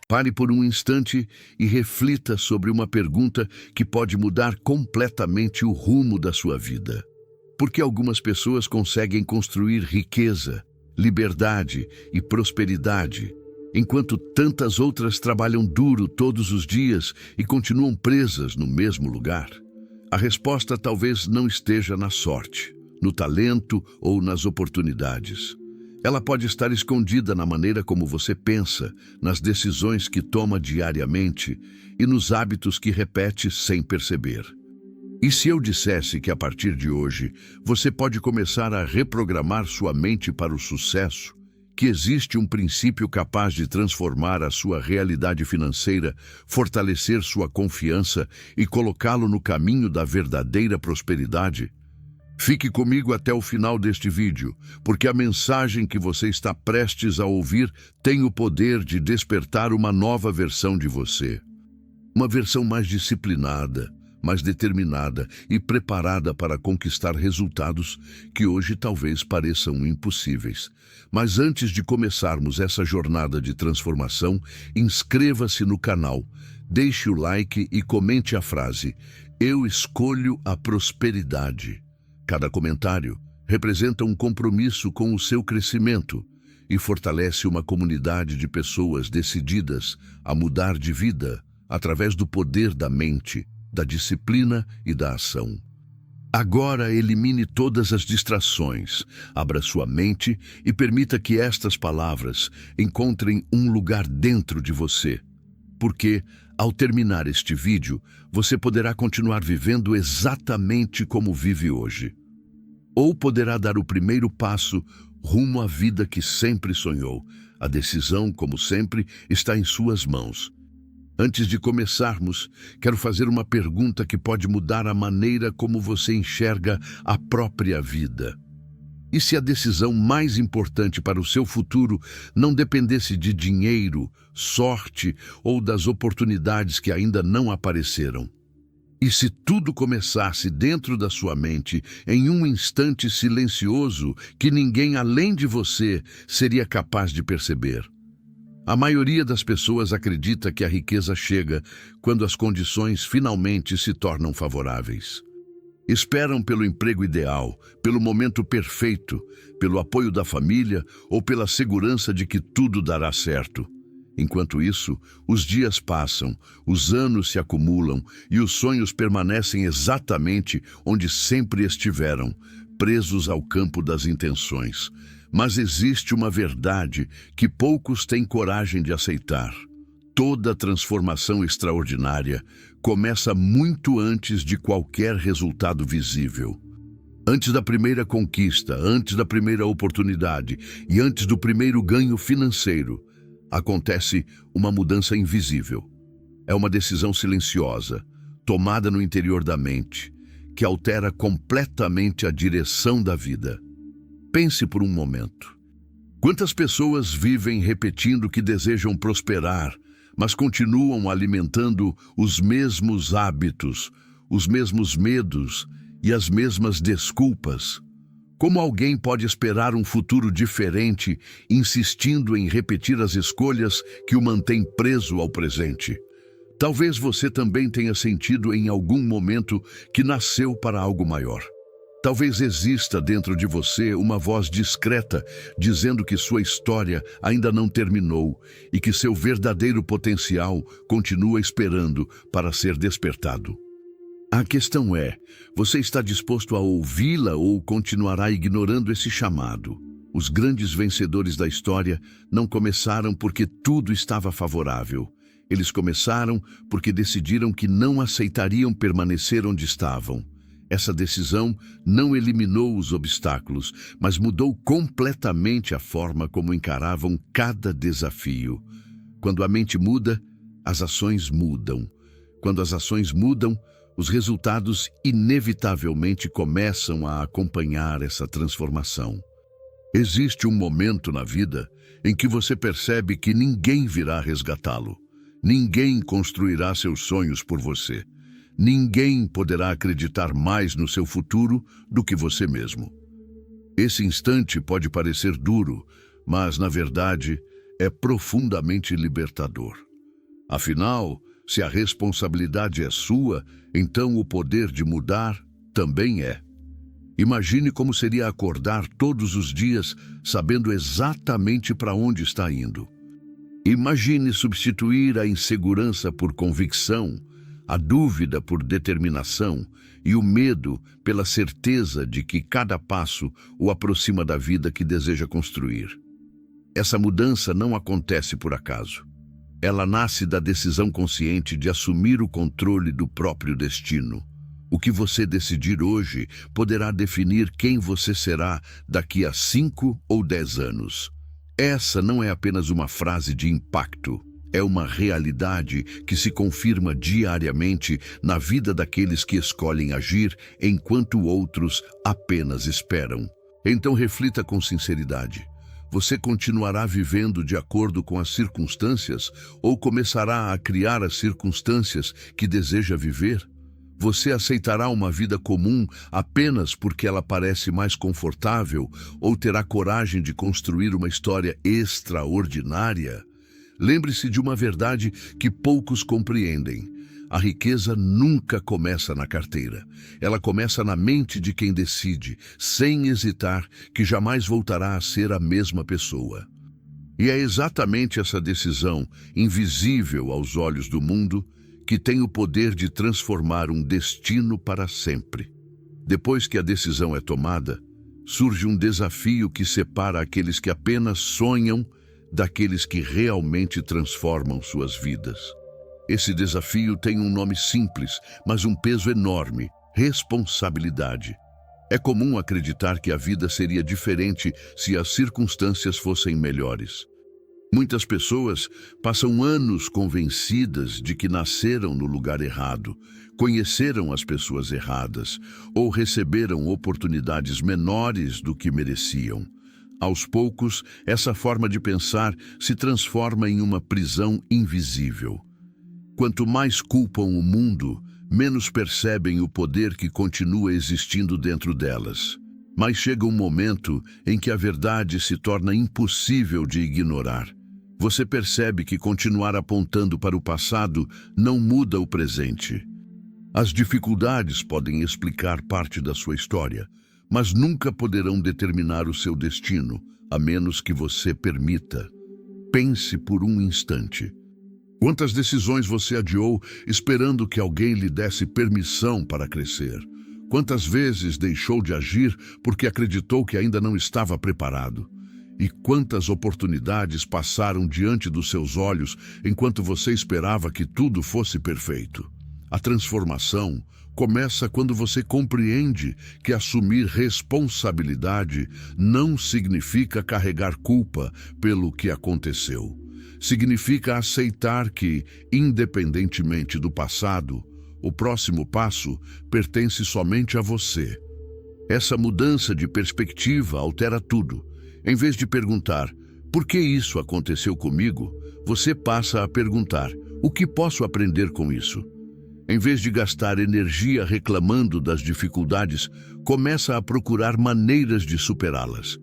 Pare por um instante e reflita sobre uma pergunta que pode mudar completamente o rumo da sua vida. Por que algumas pessoas conseguem construir riqueza, liberdade e prosperidade, enquanto tantas outras trabalham duro todos os dias e continuam presas no mesmo lugar? A resposta talvez não esteja na sorte, no talento ou nas oportunidades. Ela pode estar escondida na maneira como você pensa, nas decisões que toma diariamente e nos hábitos que repete sem perceber. E se eu dissesse que a partir de hoje você pode começar a reprogramar sua mente para o sucesso, que existe um princípio capaz de transformar a sua realidade financeira, fortalecer sua confiança e colocá-lo no caminho da verdadeira prosperidade? Fique comigo até o final deste vídeo, porque a mensagem que você está prestes a ouvir tem o poder de despertar uma nova versão de você. Uma versão mais disciplinada, mais determinada e preparada para conquistar resultados que hoje talvez pareçam impossíveis. Mas antes de começarmos essa jornada de transformação, inscreva-se no canal, deixe o like e comente a frase: "Eu escolho a prosperidade". Cada comentário representa um compromisso com o seu crescimento e fortalece uma comunidade de pessoas decididas a mudar de vida através do poder da mente, da disciplina e da ação. Agora elimine todas as distrações, abra sua mente e permita que estas palavras encontrem um lugar dentro de você. Porque, ao terminar este vídeo, você poderá continuar vivendo exatamente como vive hoje. Ou poderá dar o primeiro passo rumo à vida que sempre sonhou. A decisão, como sempre, está em suas mãos. Antes de começarmos, quero fazer uma pergunta que pode mudar a maneira como você enxerga a própria vida. E se a decisão mais importante para o seu futuro não dependesse de dinheiro, sorte ou das oportunidades que ainda não apareceram? E se tudo começasse dentro da sua mente, em um instante silencioso que ninguém além de você seria capaz de perceber? A maioria das pessoas acredita que a riqueza chega quando as condições finalmente se tornam favoráveis. Esperam pelo emprego ideal, pelo momento perfeito, pelo apoio da família ou pela segurança de que tudo dará certo. Enquanto isso, os dias passam, os anos se acumulam e os sonhos permanecem exatamente onde sempre estiveram, presos ao campo das intenções. Mas existe uma verdade que poucos têm coragem de aceitar. Toda transformação extraordinária começa muito antes de qualquer resultado visível. Antes da primeira conquista, antes da primeira oportunidade e antes do primeiro ganho financeiro, acontece uma mudança invisível. É uma decisão silenciosa, tomada no interior da mente, que altera completamente a direção da vida. Pense por um momento. Quantas pessoas vivem repetindo que desejam prosperar, mas continuam alimentando os mesmos hábitos, os mesmos medos e as mesmas desculpas? Como alguém pode esperar um futuro diferente, insistindo em repetir as escolhas que o mantêm preso ao presente? Talvez você também tenha sentido em algum momento que nasceu para algo maior. Talvez exista dentro de você uma voz discreta dizendo que sua história ainda não terminou e que seu verdadeiro potencial continua esperando para ser despertado. A questão é, você está disposto a ouvi-la ou continuará ignorando esse chamado? Os grandes vencedores da história não começaram porque tudo estava favorável. Eles começaram porque decidiram que não aceitariam permanecer onde estavam. Essa decisão não eliminou os obstáculos, mas mudou completamente a forma como encaravam cada desafio. Quando a mente muda, as ações mudam. Quando as ações mudam, os resultados inevitavelmente começam a acompanhar essa transformação. Existe um momento na vida em que você percebe que ninguém virá resgatá-lo. Ninguém construirá seus sonhos por você. Ninguém poderá acreditar mais no seu futuro do que você mesmo. Esse instante pode parecer duro, mas, na verdade, é profundamente libertador. Afinal, se a responsabilidade é sua, então o poder de mudar também é. Imagine como seria acordar todos os dias sabendo exatamente para onde está indo. Imagine substituir a insegurança por convicção, a dúvida por determinação e o medo pela certeza de que cada passo o aproxima da vida que deseja construir. Essa mudança não acontece por acaso. Ela nasce da decisão consciente de assumir o controle do próprio destino. O que você decidir hoje poderá definir quem você será daqui a 5 ou 10 anos. Essa não é apenas uma frase de impacto, é uma realidade que se confirma diariamente na vida daqueles que escolhem agir enquanto outros apenas esperam. Então reflita com sinceridade. Você continuará vivendo de acordo com as circunstâncias ou começará a criar as circunstâncias que deseja viver? Você aceitará uma vida comum apenas porque ela parece mais confortável ou terá coragem de construir uma história extraordinária? Lembre-se de uma verdade que poucos compreendem. A riqueza nunca começa na carteira. Ela começa na mente de quem decide, sem hesitar, que jamais voltará a ser a mesma pessoa. E é exatamente essa decisão, invisível aos olhos do mundo, que tem o poder de transformar um destino para sempre. Depois que a decisão é tomada, surge um desafio que separa aqueles que apenas sonham daqueles que realmente transformam suas vidas. Esse desafio tem um nome simples, mas um peso enorme: responsabilidade. É comum acreditar que a vida seria diferente se as circunstâncias fossem melhores. Muitas pessoas passam anos convencidas de que nasceram no lugar errado, conheceram as pessoas erradas ou receberam oportunidades menores do que mereciam. Aos poucos, essa forma de pensar se transforma em uma prisão invisível. Quanto mais culpam o mundo, menos percebem o poder que continua existindo dentro delas. Mas chega um momento em que a verdade se torna impossível de ignorar. Você percebe que continuar apontando para o passado não muda o presente. As dificuldades podem explicar parte da sua história, mas nunca poderão determinar o seu destino, a menos que você permita. Pense por um instante. Quantas decisões você adiou esperando que alguém lhe desse permissão para crescer? Quantas vezes deixou de agir porque acreditou que ainda não estava preparado? E quantas oportunidades passaram diante dos seus olhos enquanto você esperava que tudo fosse perfeito? A transformação começa quando você compreende que assumir responsabilidade não significa carregar culpa pelo que aconteceu. Significa aceitar que, independentemente do passado, o próximo passo pertence somente a você. Essa mudança de perspectiva altera tudo. Em vez de perguntar, por que isso aconteceu comigo, você passa a perguntar, o que posso aprender com isso? Em vez de gastar energia reclamando das dificuldades, começa a procurar maneiras de superá-las.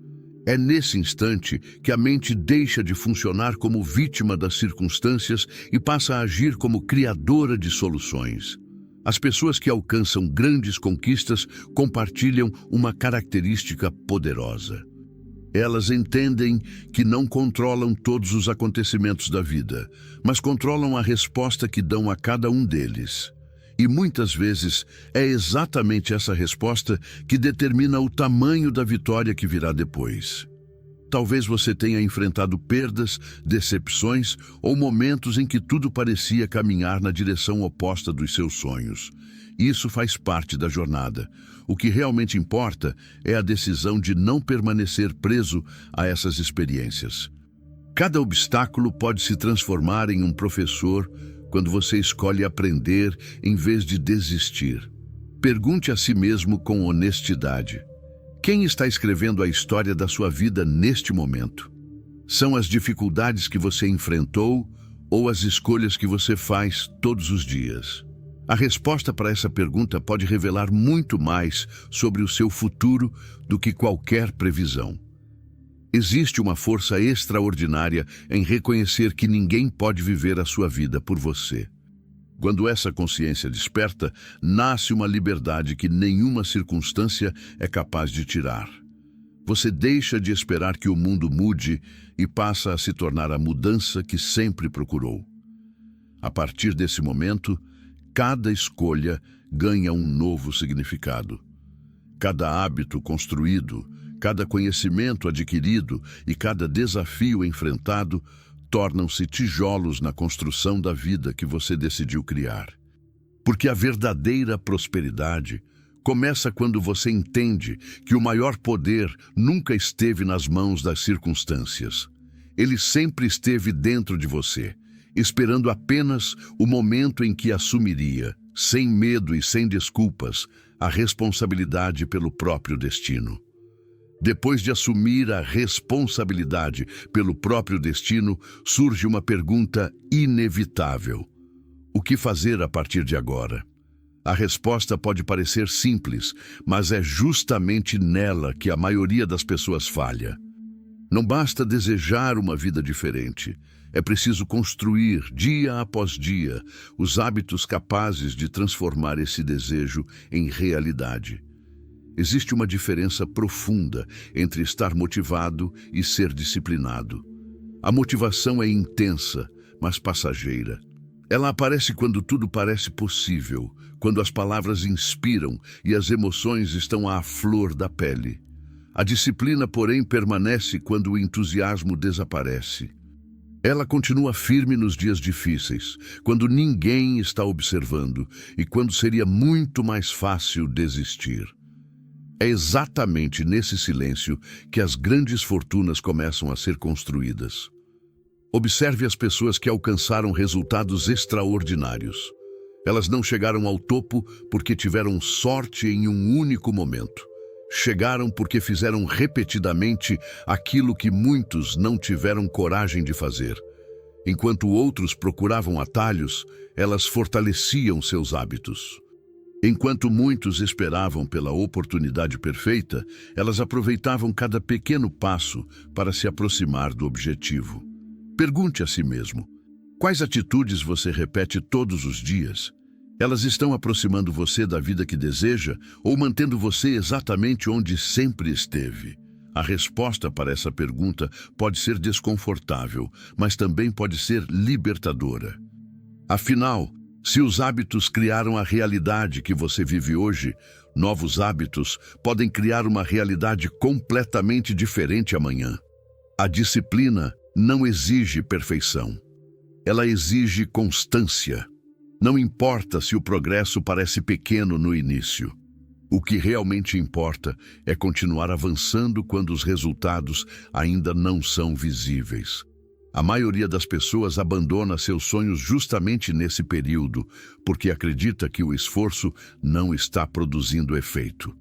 É nesse instante que a mente deixa de funcionar como vítima das circunstâncias e passa a agir como criadora de soluções. As pessoas que alcançam grandes conquistas compartilham uma característica poderosa. Elas entendem que não controlam todos os acontecimentos da vida, mas controlam a resposta que dão a cada um deles. E muitas vezes é exatamente essa resposta que determina o tamanho da vitória que virá depois. Talvez você tenha enfrentado perdas, decepções ou momentos em que tudo parecia caminhar na direção oposta dos seus sonhos. Isso faz parte da jornada. O que realmente importa é a decisão de não permanecer preso a essas experiências. Cada obstáculo pode se transformar em um professor quando você escolhe aprender em vez de desistir. Pergunte a si mesmo com honestidade: quem está escrevendo a história da sua vida neste momento? São as dificuldades que você enfrentou ou as escolhas que você faz todos os dias? A resposta para essa pergunta pode revelar muito mais sobre o seu futuro do que qualquer previsão. Existe uma força extraordinária em reconhecer que ninguém pode viver a sua vida por você. Quando essa consciência desperta, nasce uma liberdade que nenhuma circunstância é capaz de tirar. Você deixa de esperar que o mundo mude e passa a se tornar a mudança que sempre procurou. A partir desse momento, cada escolha ganha um novo significado. Cada hábito construído, cada conhecimento adquirido e cada desafio enfrentado tornam-se tijolos na construção da vida que você decidiu criar. Porque a verdadeira prosperidade começa quando você entende que o maior poder nunca esteve nas mãos das circunstâncias. Ele sempre esteve dentro de você, esperando apenas o momento em que assumiria, sem medo e sem desculpas, a responsabilidade pelo próprio destino. Depois de assumir a responsabilidade pelo próprio destino, surge uma pergunta inevitável: o que fazer a partir de agora? A resposta pode parecer simples, mas é justamente nela que a maioria das pessoas falha. Não basta desejar uma vida diferente. É preciso construir, dia após dia, os hábitos capazes de transformar esse desejo em realidade. Existe uma diferença profunda entre estar motivado e ser disciplinado. A motivação é intensa, mas passageira. Ela aparece quando tudo parece possível, quando as palavras inspiram e as emoções estão à flor da pele. A disciplina, porém, permanece quando o entusiasmo desaparece. Ela continua firme nos dias difíceis, quando ninguém está observando e quando seria muito mais fácil desistir. É exatamente nesse silêncio que as grandes fortunas começam a ser construídas. Observe as pessoas que alcançaram resultados extraordinários. Elas não chegaram ao topo porque tiveram sorte em um único momento. Chegaram porque fizeram repetidamente aquilo que muitos não tiveram coragem de fazer. Enquanto outros procuravam atalhos, elas fortaleciam seus hábitos. Enquanto muitos esperavam pela oportunidade perfeita, elas aproveitavam cada pequeno passo para se aproximar do objetivo. Pergunte a si mesmo: quais atitudes você repete todos os dias? Elas estão aproximando você da vida que deseja ou mantendo você exatamente onde sempre esteve? A resposta para essa pergunta pode ser desconfortável, mas também pode ser libertadora. Afinal, se os hábitos criaram a realidade que você vive hoje, novos hábitos podem criar uma realidade completamente diferente amanhã. A disciplina não exige perfeição. Ela exige constância. Não importa se o progresso parece pequeno no início. O que realmente importa é continuar avançando quando os resultados ainda não são visíveis. A maioria das pessoas abandona seus sonhos justamente nesse período, porque acredita que o esforço não está produzindo efeito.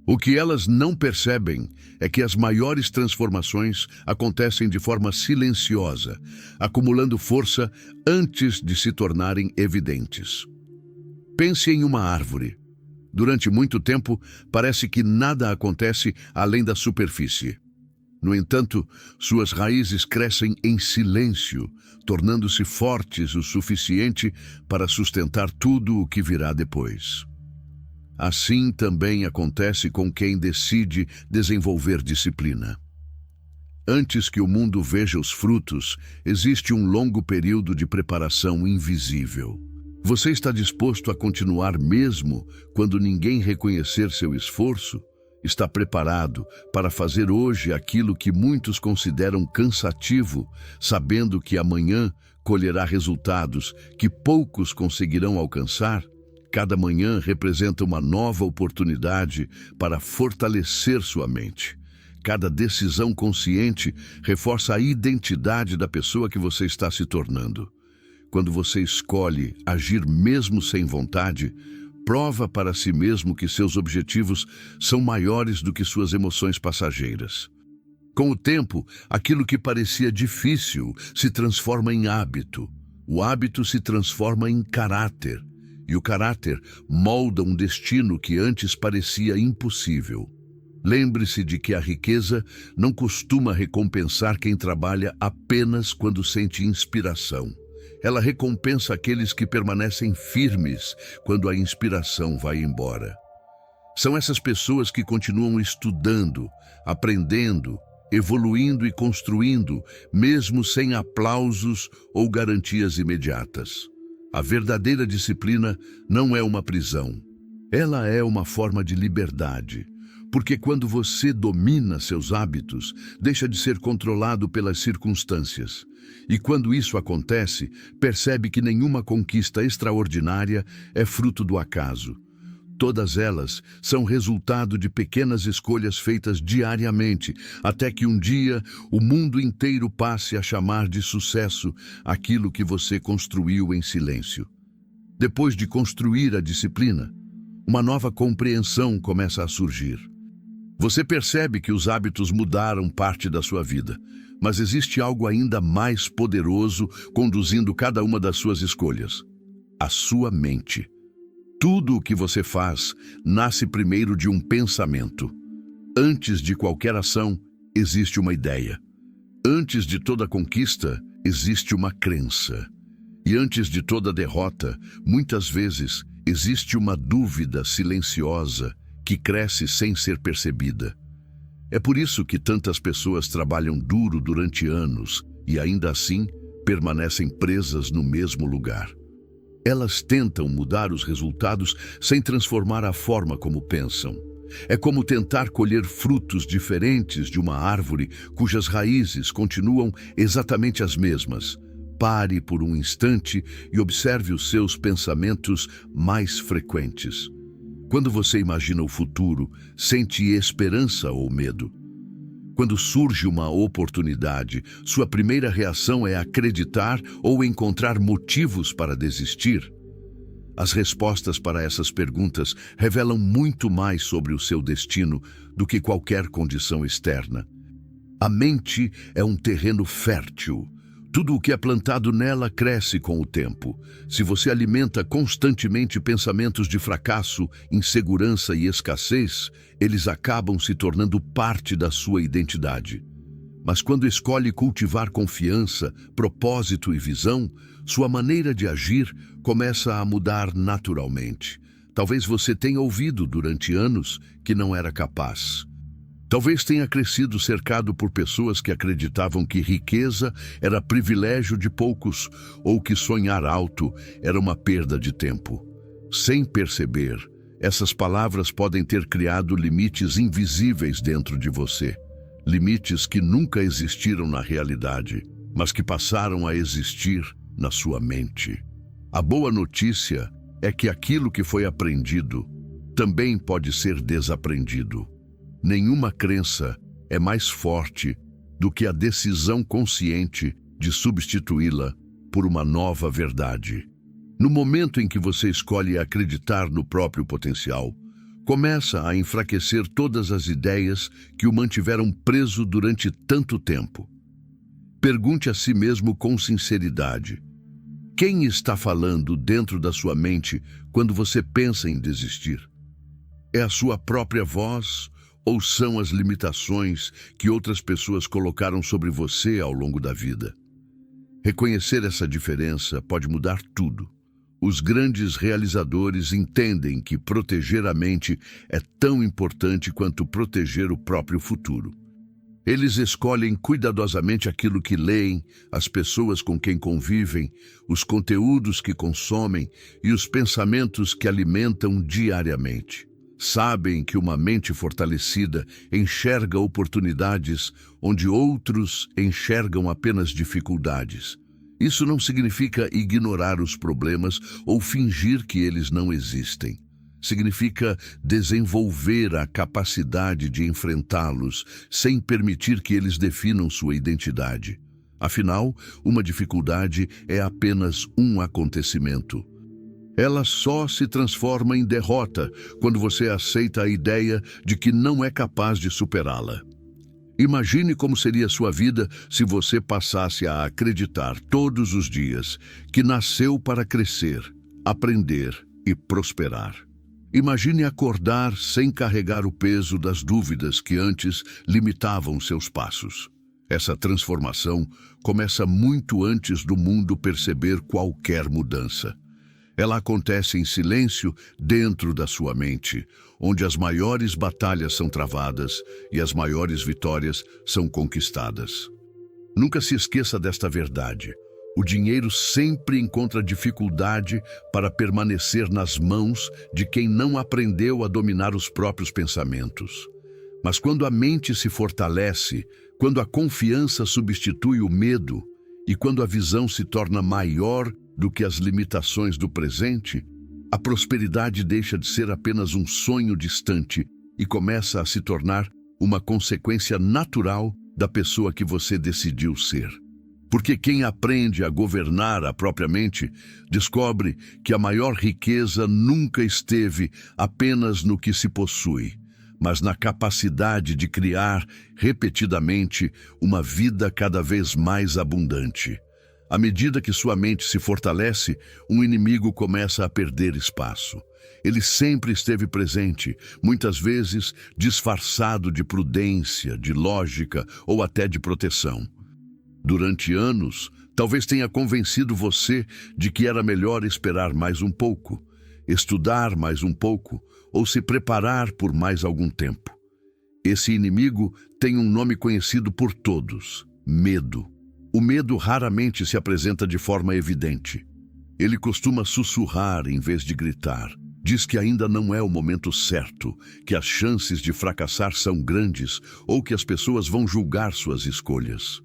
O que elas não percebem é que as maiores transformações acontecem de forma silenciosa, acumulando força antes de se tornarem evidentes. Pense em uma árvore. Durante muito tempo, parece que nada acontece além da superfície. No entanto, suas raízes crescem em silêncio, tornando-se fortes o suficiente para sustentar tudo o que virá depois. Assim também acontece com quem decide desenvolver disciplina. Antes que o mundo veja os frutos, existe um longo período de preparação invisível. Você está disposto a continuar mesmo quando ninguém reconhecer seu esforço? Está preparado para fazer hoje aquilo que muitos consideram cansativo, sabendo que amanhã colherá resultados que poucos conseguirão alcançar? Cada manhã representa uma nova oportunidade para fortalecer sua mente. Cada decisão consciente reforça a identidade da pessoa que você está se tornando. Quando você escolhe agir mesmo sem vontade, prova para si mesmo que seus objetivos são maiores do que suas emoções passageiras. Com o tempo, aquilo que parecia difícil se transforma em hábito. O hábito se transforma em caráter. E o caráter molda um destino que antes parecia impossível. Lembre-se de que a riqueza não costuma recompensar quem trabalha apenas quando sente inspiração. Ela recompensa aqueles que permanecem firmes quando a inspiração vai embora. São essas pessoas que continuam estudando, aprendendo, evoluindo e construindo, mesmo sem aplausos ou garantias imediatas. A verdadeira disciplina não é uma prisão. Ela é uma forma de liberdade. Porque quando você domina seus hábitos, deixa de ser controlado pelas circunstâncias. E quando isso acontece, percebe que nenhuma conquista extraordinária é fruto do acaso. Todas elas são resultado de pequenas escolhas feitas diariamente, até que um dia o mundo inteiro passe a chamar de sucesso aquilo que você construiu em silêncio. Depois de construir a disciplina, uma nova compreensão começa a surgir. Você percebe que os hábitos mudaram parte da sua vida, mas existe algo ainda mais poderoso conduzindo cada uma das suas escolhas: a sua mente. Tudo o que você faz nasce primeiro de um pensamento. Antes de qualquer ação, existe uma ideia. Antes de toda conquista, existe uma crença. E antes de toda derrota, muitas vezes, existe uma dúvida silenciosa que cresce sem ser percebida. É por isso que tantas pessoas trabalham duro durante anos e ainda assim permanecem presas no mesmo lugar. Elas tentam mudar os resultados sem transformar a forma como pensam. É como tentar colher frutos diferentes de uma árvore cujas raízes continuam exatamente as mesmas. Pare por um instante e observe os seus pensamentos mais frequentes. Quando você imagina o futuro, sente esperança ou medo? Quando surge uma oportunidade, sua primeira reação é acreditar ou encontrar motivos para desistir? As respostas para essas perguntas revelam muito mais sobre o seu destino do que qualquer condição externa. A mente é um terreno fértil. Tudo o que é plantado nela cresce com o tempo. Se você alimenta constantemente pensamentos de fracasso, insegurança e escassez, eles acabam se tornando parte da sua identidade. Mas quando escolhe cultivar confiança, propósito e visão, sua maneira de agir começa a mudar naturalmente. Talvez você tenha ouvido durante anos que não era capaz. Talvez tenha crescido cercado por pessoas que acreditavam que riqueza era privilégio de poucos ou que sonhar alto era uma perda de tempo. Sem perceber, essas palavras podem ter criado limites invisíveis dentro de você. Limites que nunca existiram na realidade, mas que passaram a existir na sua mente. A boa notícia é que aquilo que foi aprendido também pode ser desaprendido. Nenhuma crença é mais forte do que a decisão consciente de substituí-la por uma nova verdade. No momento em que você escolhe acreditar no próprio potencial, começa a enfraquecer todas as ideias que o mantiveram preso durante tanto tempo. Pergunte a si mesmo com sinceridade: quem está falando dentro da sua mente quando você pensa em desistir? É a sua própria voz ou são as limitações que outras pessoas colocaram sobre você ao longo da vida? Reconhecer essa diferença pode mudar tudo. Os grandes realizadores entendem que proteger a mente é tão importante quanto proteger o próprio futuro. Eles escolhem cuidadosamente aquilo que leem, as pessoas com quem convivem, os conteúdos que consomem e os pensamentos que alimentam diariamente. Sabem que uma mente fortalecida enxerga oportunidades onde outros enxergam apenas dificuldades. Isso não significa ignorar os problemas ou fingir que eles não existem. Significa desenvolver a capacidade de enfrentá-los sem permitir que eles definam sua identidade. Afinal, uma dificuldade é apenas um acontecimento. Ela só se transforma em derrota quando você aceita a ideia de que não é capaz de superá-la. Imagine como seria sua vida se você passasse a acreditar todos os dias que nasceu para crescer, aprender e prosperar. Imagine acordar sem carregar o peso das dúvidas que antes limitavam seus passos. Essa transformação começa muito antes do mundo perceber qualquer mudança. Ela acontece em silêncio dentro da sua mente, onde as maiores batalhas são travadas e as maiores vitórias são conquistadas. Nunca se esqueça desta verdade. O dinheiro sempre encontra dificuldade para permanecer nas mãos de quem não aprendeu a dominar os próprios pensamentos. Mas quando a mente se fortalece, quando a confiança substitui o medo e quando a visão se torna maior do que as limitações do presente, a prosperidade deixa de ser apenas um sonho distante e começa a se tornar uma consequência natural da pessoa que você decidiu ser. Porque quem aprende a governar a própria mente descobre que a maior riqueza nunca esteve apenas no que se possui, mas na capacidade de criar repetidamente uma vida cada vez mais abundante. À medida que sua mente se fortalece, um inimigo começa a perder espaço. Ele sempre esteve presente, muitas vezes disfarçado de prudência, de lógica ou até de proteção. Durante anos, talvez tenha convencido você de que era melhor esperar mais um pouco, estudar mais um pouco ou se preparar por mais algum tempo. Esse inimigo tem um nome conhecido por todos: medo. O medo raramente se apresenta de forma evidente. Ele costuma sussurrar em vez de gritar. Diz que ainda não é o momento certo, que as chances de fracassar são grandes ou que as pessoas vão julgar suas escolhas.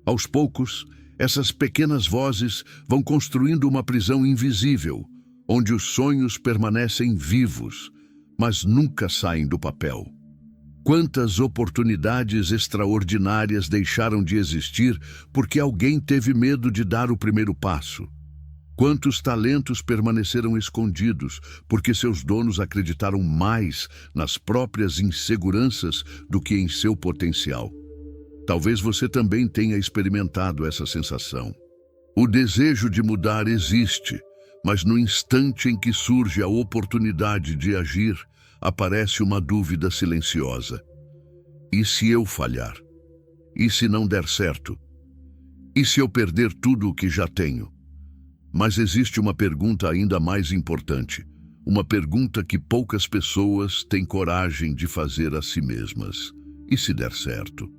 Aos poucos, essas pequenas vozes vão construindo uma prisão invisível, onde os sonhos permanecem vivos, mas nunca saem do papel. Quantas oportunidades extraordinárias deixaram de existir porque alguém teve medo de dar o primeiro passo? Quantos talentos permaneceram escondidos porque seus donos acreditaram mais nas próprias inseguranças do que em seu potencial? Talvez você também tenha experimentado essa sensação. O desejo de mudar existe, mas no instante em que surge a oportunidade de agir, aparece uma dúvida silenciosa. E se eu falhar? E se não der certo? E se eu perder tudo o que já tenho? Mas existe uma pergunta ainda mais importante, uma pergunta que poucas pessoas têm coragem de fazer a si mesmas. E se der certo?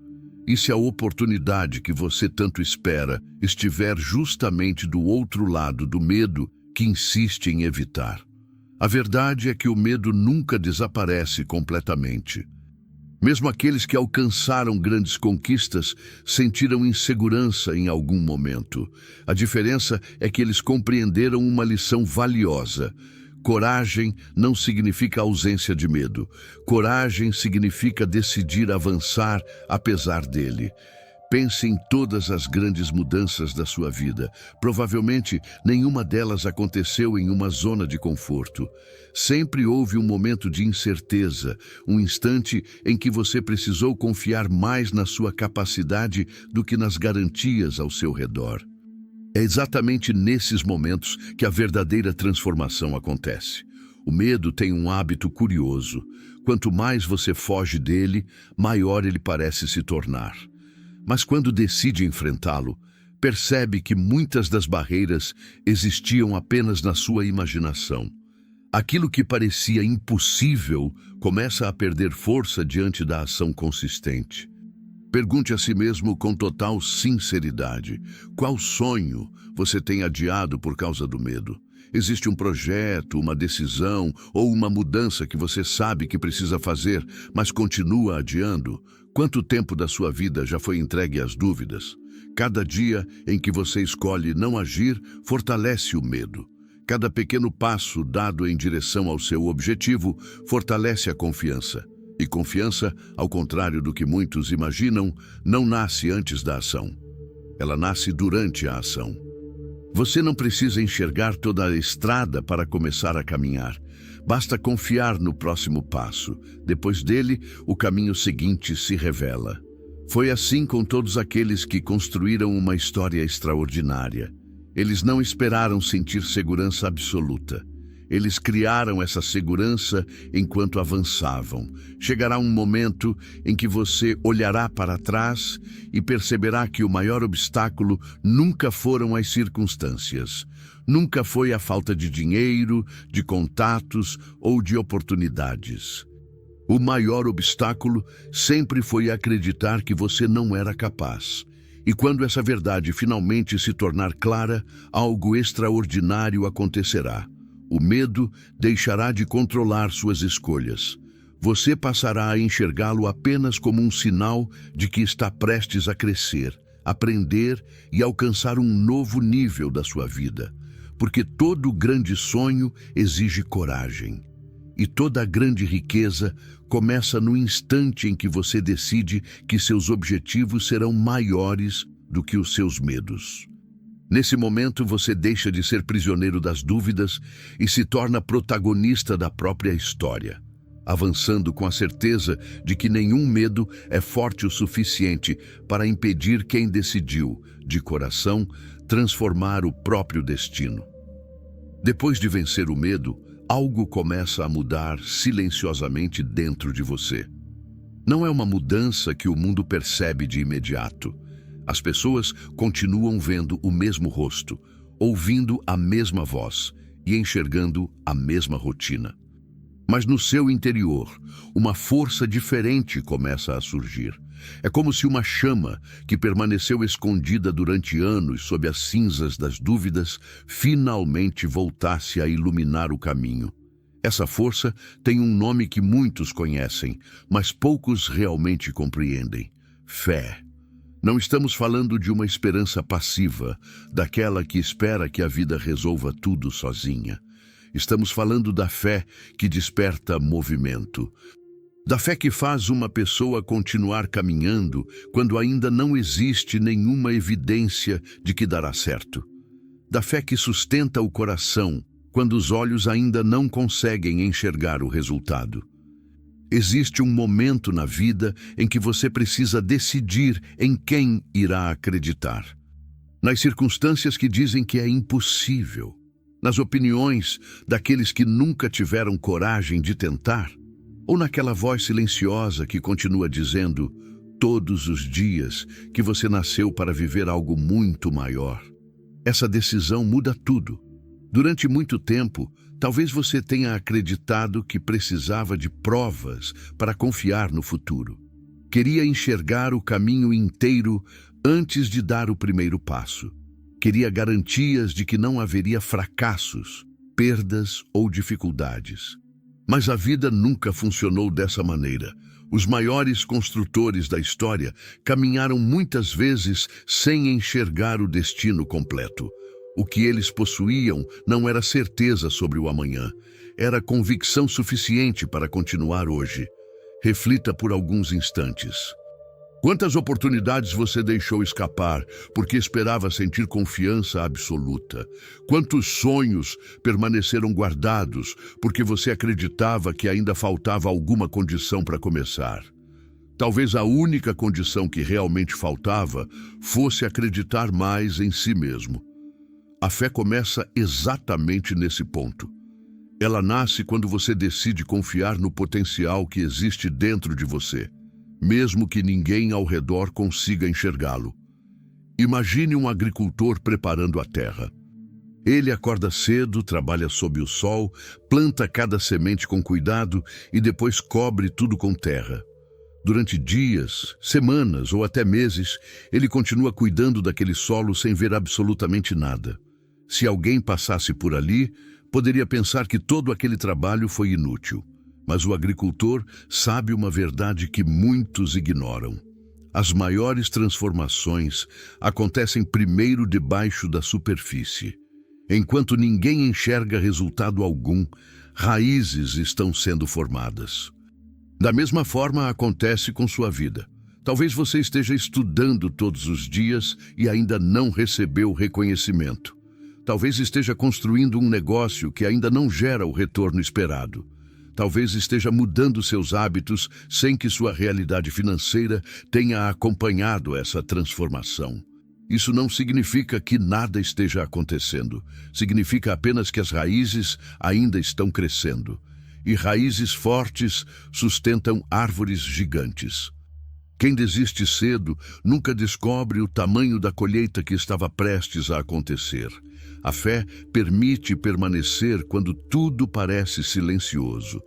E se a oportunidade que você tanto espera estiver justamente do outro lado do medo que insiste em evitar? A verdade é que o medo nunca desaparece completamente. Mesmo aqueles que alcançaram grandes conquistas sentiram insegurança em algum momento. A diferença é que eles compreenderam uma lição valiosa. Coragem não significa ausência de medo. Coragem significa decidir avançar apesar dele. Pense em todas as grandes mudanças da sua vida. Provavelmente, nenhuma delas aconteceu em uma zona de conforto. Sempre houve um momento de incerteza, um instante em que você precisou confiar mais na sua capacidade do que nas garantias ao seu redor. É exatamente nesses momentos que a verdadeira transformação acontece. O medo tem um hábito curioso. Quanto mais você foge dele, maior ele parece se tornar. Mas quando decide enfrentá-lo, percebe que muitas das barreiras existiam apenas na sua imaginação. Aquilo que parecia impossível começa a perder força diante da ação consistente. Pergunte a si mesmo com total sinceridade: qual sonho você tem adiado por causa do medo? Existe um projeto, uma decisão ou uma mudança que você sabe que precisa fazer, mas continua adiando? Quanto tempo da sua vida já foi entregue às dúvidas? Cada dia em que você escolhe não agir, fortalece o medo. Cada pequeno passo dado em direção ao seu objetivo fortalece a confiança. E confiança, ao contrário do que muitos imaginam, não nasce antes da ação. Ela nasce durante a ação. Você não precisa enxergar toda a estrada para começar a caminhar. Basta confiar no próximo passo. Depois dele, o caminho seguinte se revela. Foi assim com todos aqueles que construíram uma história extraordinária. Eles não esperaram sentir segurança absoluta. Eles criaram essa segurança enquanto avançavam. Chegará um momento em que você olhará para trás e perceberá que o maior obstáculo nunca foram as circunstâncias. Nunca foi a falta de dinheiro, de contatos ou de oportunidades. O maior obstáculo sempre foi acreditar que você não era capaz. E quando essa verdade finalmente se tornar clara, algo extraordinário acontecerá. O medo deixará de controlar suas escolhas. Você passará a enxergá-lo apenas como um sinal de que está prestes a crescer, aprender e alcançar um novo nível da sua vida. Porque todo grande sonho exige coragem. E toda grande riqueza começa no instante em que você decide que seus objetivos serão maiores do que os seus medos. Nesse momento, você deixa de ser prisioneiro das dúvidas e se torna protagonista da própria história, avançando com a certeza de que nenhum medo é forte o suficiente para impedir quem decidiu, de coração, transformar o próprio destino. Depois de vencer o medo, algo começa a mudar silenciosamente dentro de você. Não é uma mudança que o mundo percebe de imediato. As pessoas continuam vendo o mesmo rosto, ouvindo a mesma voz e enxergando a mesma rotina. Mas no seu interior, uma força diferente começa a surgir. É como se uma chama que permaneceu escondida durante anos sob as cinzas das dúvidas finalmente voltasse a iluminar o caminho. Essa força tem um nome que muitos conhecem, mas poucos realmente compreendem: fé. Não estamos falando de uma esperança passiva, daquela que espera que a vida resolva tudo sozinha. Estamos falando da fé que desperta movimento. Da fé que faz uma pessoa continuar caminhando quando ainda não existe nenhuma evidência de que dará certo. Da fé que sustenta o coração quando os olhos ainda não conseguem enxergar o resultado. Existe um momento na vida em que você precisa decidir em quem irá acreditar. Nas circunstâncias que dizem que é impossível. Nas opiniões daqueles que nunca tiveram coragem de tentar. Ou naquela voz silenciosa que continua dizendo todos os dias que você nasceu para viver algo muito maior. Essa decisão muda tudo. Durante muito tempo, talvez você tenha acreditado que precisava de provas para confiar no futuro. Queria enxergar o caminho inteiro antes de dar o primeiro passo. Queria garantias de que não haveria fracassos, perdas ou dificuldades. Mas a vida nunca funcionou dessa maneira. Os maiores construtores da história caminharam muitas vezes sem enxergar o destino completo. O que eles possuíam não era certeza sobre o amanhã. Era convicção suficiente para continuar hoje. Reflita por alguns instantes. Quantas oportunidades você deixou escapar porque esperava sentir confiança absoluta? Quantos sonhos permaneceram guardados porque você acreditava que ainda faltava alguma condição para começar? Talvez a única condição que realmente faltava fosse acreditar mais em si mesmo. A fé começa exatamente nesse ponto. Ela nasce quando você decide confiar no potencial que existe dentro de você, mesmo que ninguém ao redor consiga enxergá-lo. Imagine um agricultor preparando a terra. Ele acorda cedo, trabalha sob o sol, planta cada semente com cuidado e depois cobre tudo com terra. Durante dias, semanas ou até meses, ele continua cuidando daquele solo sem ver absolutamente nada. Se alguém passasse por ali, poderia pensar que todo aquele trabalho foi inútil. Mas o agricultor sabe uma verdade que muitos ignoram. As maiores transformações acontecem primeiro debaixo da superfície. Enquanto ninguém enxerga resultado algum, raízes estão sendo formadas. Da mesma forma acontece com sua vida. Talvez você esteja estudando todos os dias e ainda não recebeu reconhecimento. Talvez esteja construindo um negócio que ainda não gera o retorno esperado. Talvez esteja mudando seus hábitos sem que sua realidade financeira tenha acompanhado essa transformação. Isso não significa que nada esteja acontecendo. Significa apenas que as raízes ainda estão crescendo. E raízes fortes sustentam árvores gigantes. Quem desiste cedo nunca descobre o tamanho da colheita que estava prestes a acontecer. A fé permite permanecer quando tudo parece silencioso.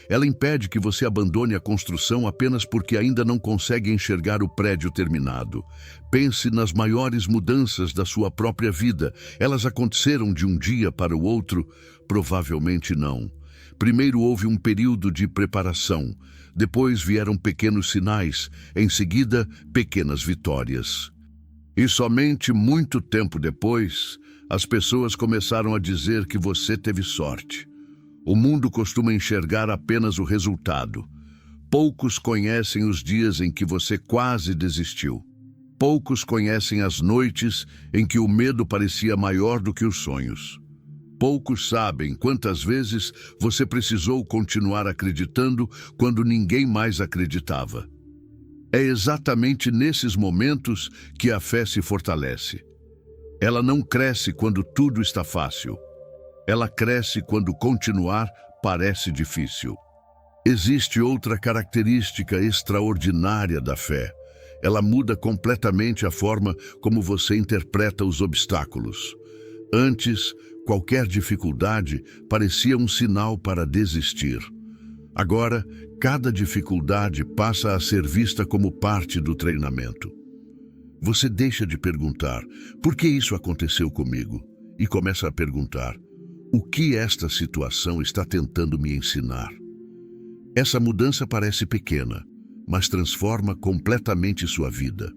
Ela impede que você abandone a construção apenas porque ainda não consegue enxergar o prédio terminado. Pense nas maiores mudanças da sua própria vida. Elas aconteceram de um dia para o outro? Provavelmente não. Primeiro houve um período de preparação. Depois vieram pequenos sinais. Em seguida, pequenas vitórias. E somente muito tempo depois, as pessoas começaram a dizer que você teve sorte. O mundo costuma enxergar apenas o resultado. Poucos conhecem os dias em que você quase desistiu. Poucos conhecem as noites em que o medo parecia maior do que os sonhos. Poucos sabem quantas vezes você precisou continuar acreditando quando ninguém mais acreditava. É exatamente nesses momentos que a fé se fortalece. Ela não cresce quando tudo está fácil. Ela cresce quando continuar parece difícil. Existe outra característica extraordinária da fé. Ela muda completamente a forma como você interpreta os obstáculos. Antes, qualquer dificuldade parecia um sinal para desistir. Agora, cada dificuldade passa a ser vista como parte do treinamento. Você deixa de perguntar, por que isso aconteceu comigo? E começa a perguntar, o que esta situação está tentando me ensinar? Essa mudança parece pequena, mas transforma completamente sua vida.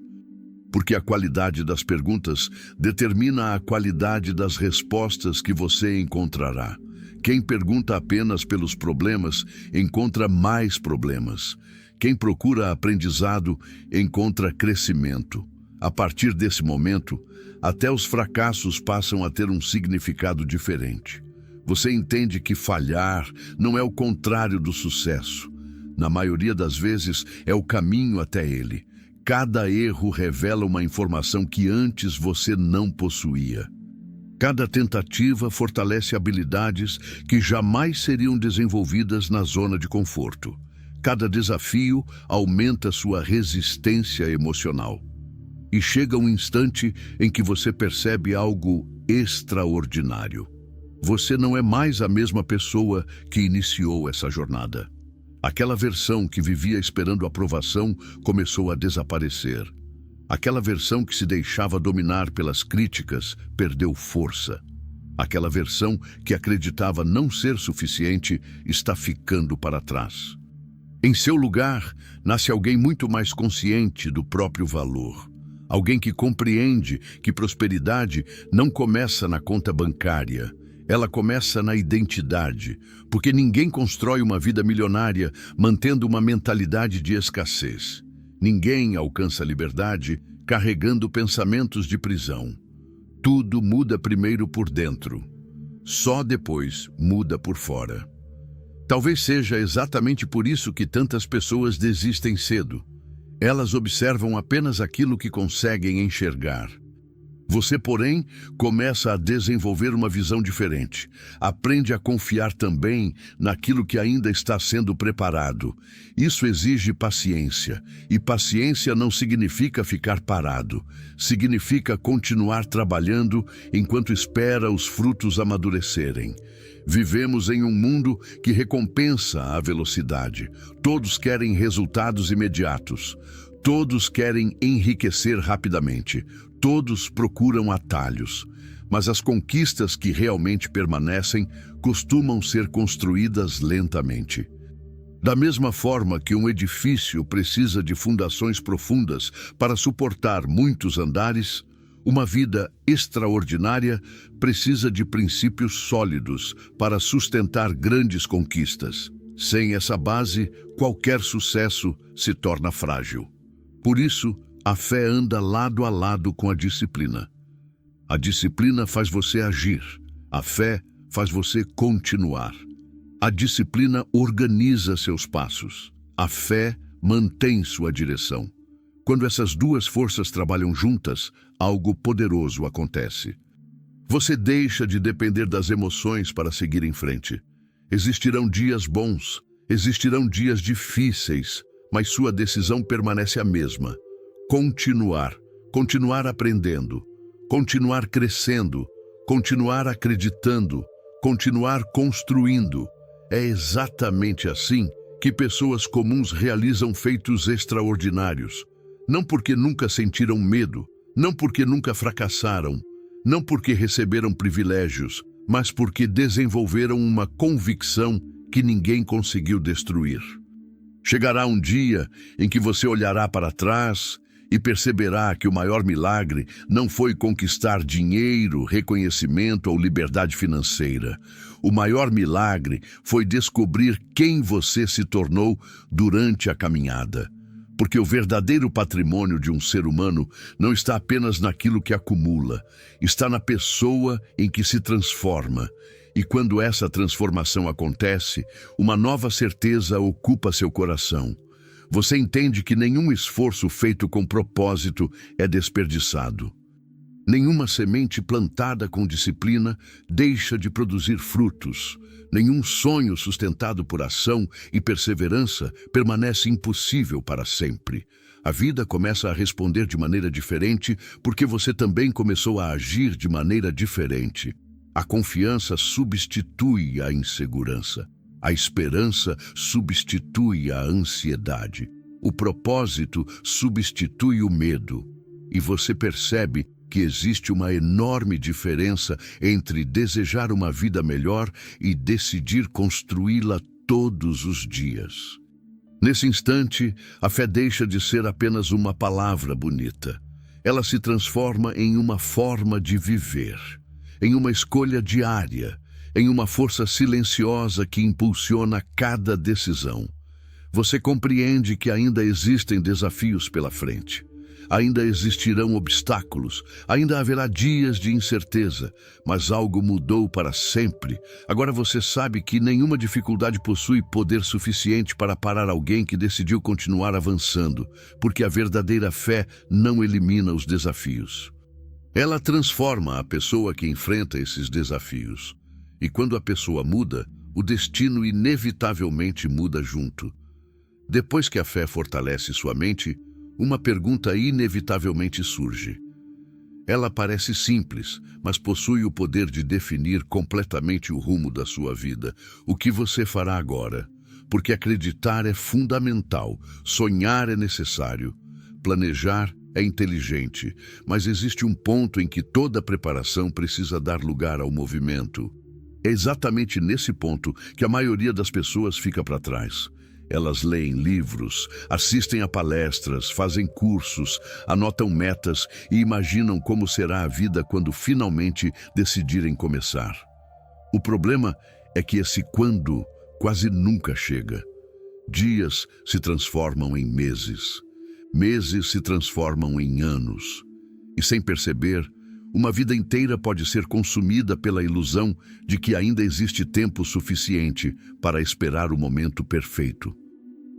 Porque a qualidade das perguntas determina a qualidade das respostas que você encontrará. Quem pergunta apenas pelos problemas, encontra mais problemas. Quem procura aprendizado, encontra crescimento. A partir desse momento, até os fracassos passam a ter um significado diferente. Você entende que falhar não é o contrário do sucesso. Na maioria das vezes, é o caminho até ele. Cada erro revela uma informação que antes você não possuía. Cada tentativa fortalece habilidades que jamais seriam desenvolvidas na zona de conforto. Cada desafio aumenta sua resistência emocional. E chega um instante em que você percebe algo extraordinário. Você não é mais a mesma pessoa que iniciou essa jornada. Aquela versão que vivia esperando aprovação começou a desaparecer. Aquela versão que se deixava dominar pelas críticas perdeu força. Aquela versão que acreditava não ser suficiente está ficando para trás. Em seu lugar, nasce alguém muito mais consciente do próprio valor. Alguém que compreende que prosperidade não começa na conta bancária. Ela começa na identidade, porque ninguém constrói uma vida milionária mantendo uma mentalidade de escassez. Ninguém alcança a liberdade carregando pensamentos de prisão. Tudo muda primeiro por dentro. Só depois muda por fora. Talvez seja exatamente por isso que tantas pessoas desistem cedo. Elas observam apenas aquilo que conseguem enxergar. Você, porém, começa a desenvolver uma visão diferente. Aprende a confiar também naquilo que ainda está sendo preparado. Isso exige paciência. E paciência não significa ficar parado. Significa continuar trabalhando enquanto espera os frutos amadurecerem. Vivemos em um mundo que recompensa a velocidade. Todos querem resultados imediatos. Todos querem enriquecer rapidamente. Todos procuram atalhos, mas as conquistas que realmente permanecem costumam ser construídas lentamente. Da mesma forma que um edifício precisa de fundações profundas para suportar muitos andares, uma vida extraordinária precisa de princípios sólidos para sustentar grandes conquistas. Sem essa base, qualquer sucesso se torna frágil. Por isso, a fé anda lado a lado com a disciplina. A disciplina faz você agir. A fé faz você continuar. A disciplina organiza seus passos. A fé mantém sua direção. Quando essas duas forças trabalham juntas, algo poderoso acontece. Você deixa de depender das emoções para seguir em frente. Existirão dias bons, existirão dias difíceis, mas sua decisão permanece a mesma. Continuar aprendendo, continuar crescendo, continuar acreditando, continuar construindo. É exatamente assim que pessoas comuns realizam feitos extraordinários. Não porque nunca sentiram medo, não porque nunca fracassaram, não porque receberam privilégios, mas porque desenvolveram uma convicção que ninguém conseguiu destruir. Chegará um dia em que você olhará para trás e perceberá que o maior milagre não foi conquistar dinheiro, reconhecimento ou liberdade financeira. O maior milagre foi descobrir quem você se tornou durante a caminhada. Porque o verdadeiro patrimônio de um ser humano não está apenas naquilo que acumula, está na pessoa em que se transforma. E quando essa transformação acontece, uma nova certeza ocupa seu coração. Você entende que nenhum esforço feito com propósito é desperdiçado. Nenhuma semente plantada com disciplina deixa de produzir frutos. Nenhum sonho sustentado por ação e perseverança permanece impossível para sempre. A vida começa a responder de maneira diferente porque você também começou a agir de maneira diferente. A confiança substitui a insegurança. A esperança substitui a ansiedade. O propósito substitui o medo. E você percebe que existe uma enorme diferença entre desejar uma vida melhor e decidir construí-la todos os dias. Nesse instante, a fé deixa de ser apenas uma palavra bonita. Ela se transforma em uma forma de viver, em uma escolha diária, em uma força silenciosa que impulsiona cada decisão. Você compreende que ainda existem desafios pela frente. Ainda existirão obstáculos, ainda haverá dias de incerteza, mas algo mudou para sempre. Agora você sabe que nenhuma dificuldade possui poder suficiente para parar alguém que decidiu continuar avançando, porque a verdadeira fé não elimina os desafios. Ela transforma a pessoa que enfrenta esses desafios. E quando a pessoa muda, o destino inevitavelmente muda junto. Depois que a fé fortalece sua mente, uma pergunta inevitavelmente surge. Ela parece simples, mas possui o poder de definir completamente o rumo da sua vida. O que você fará agora? Porque acreditar é fundamental, sonhar é necessário, planejar é inteligente, mas existe um ponto em que toda preparação precisa dar lugar ao movimento. É exatamente nesse ponto que a maioria das pessoas fica para trás. Elas leem livros, assistem a palestras, fazem cursos, anotam metas e imaginam como será a vida quando finalmente decidirem começar. O problema é que esse quando quase nunca chega. Dias se transformam em meses. Meses se transformam em anos. E sem perceber, uma vida inteira pode ser consumida pela ilusão de que ainda existe tempo suficiente para esperar o momento perfeito.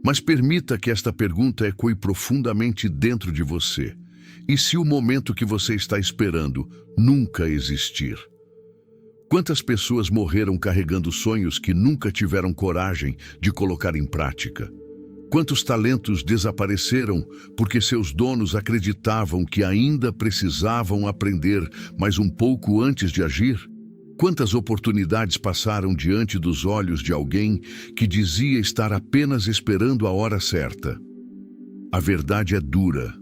Mas permita que esta pergunta ecoe profundamente dentro de você. E se o momento que você está esperando nunca existir? Quantas pessoas morreram carregando sonhos que nunca tiveram coragem de colocar em prática? Quantos talentos desapareceram porque seus donos acreditavam que ainda precisavam aprender mais um pouco antes de agir? Quantas oportunidades passaram diante dos olhos de alguém que dizia estar apenas esperando a hora certa? A verdade é dura,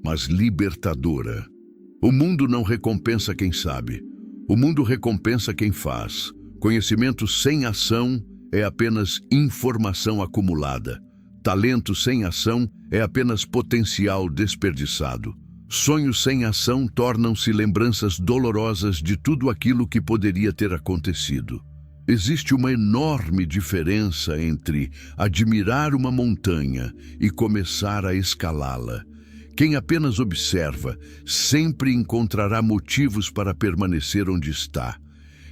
mas libertadora. O mundo não recompensa quem sabe. O mundo recompensa quem faz. Conhecimento sem ação é apenas informação acumulada. Talento sem ação é apenas potencial desperdiçado. Sonhos sem ação tornam-se lembranças dolorosas de tudo aquilo que poderia ter acontecido. Existe uma enorme diferença entre admirar uma montanha e começar a escalá-la. Quem apenas observa sempre encontrará motivos para permanecer onde está.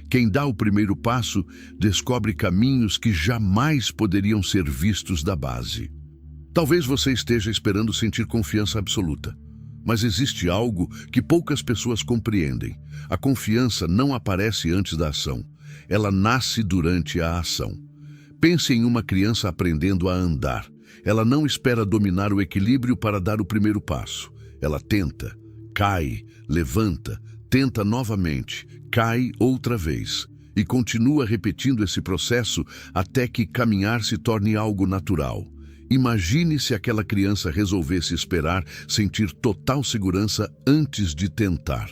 Quem dá o primeiro passo descobre caminhos que jamais poderiam ser vistos da base. Talvez você esteja esperando sentir confiança absoluta. Mas existe algo que poucas pessoas compreendem. A confiança não aparece antes da ação. Ela nasce durante a ação. Pense em uma criança aprendendo a andar. Ela não espera dominar o equilíbrio para dar o primeiro passo. Ela tenta, cai, levanta, tenta novamente, cai outra vez e continua repetindo esse processo até que caminhar se torne algo natural. Imagine se aquela criança resolvesse esperar sentir total segurança antes de tentar.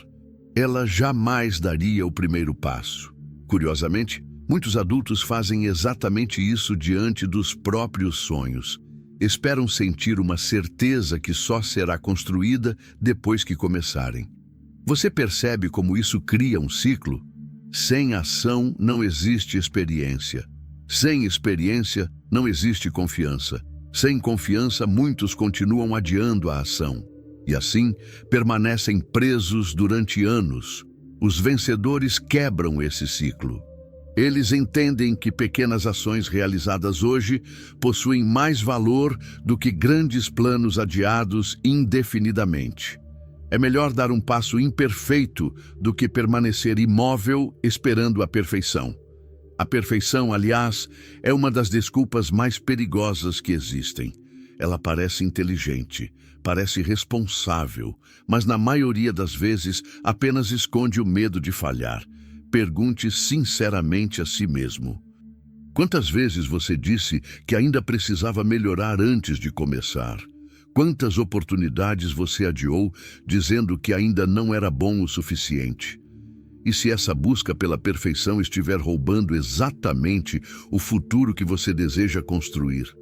Ela jamais daria o primeiro passo. Curiosamente, muitos adultos fazem exatamente isso diante dos próprios sonhos. Esperam sentir uma certeza que só será construída depois que começarem. Você percebe como isso cria um ciclo? Sem ação não existe experiência. Sem experiência não existe confiança. Sem confiança, muitos continuam adiando a ação. E assim, permanecem presos durante anos. Os vencedores quebram esse ciclo. Eles entendem que pequenas ações realizadas hoje possuem mais valor do que grandes planos adiados indefinidamente. É melhor dar um passo imperfeito do que permanecer imóvel esperando a perfeição. A perfeição, aliás, é uma das desculpas mais perigosas que existem. Ela parece inteligente, parece responsável, mas na maioria das vezes apenas esconde o medo de falhar. Pergunte sinceramente a si mesmo. Quantas vezes você disse que ainda precisava melhorar antes de começar? Quantas oportunidades você adiou, dizendo que ainda não era bom o suficiente? E se essa busca pela perfeição estiver roubando exatamente o futuro que você deseja construir?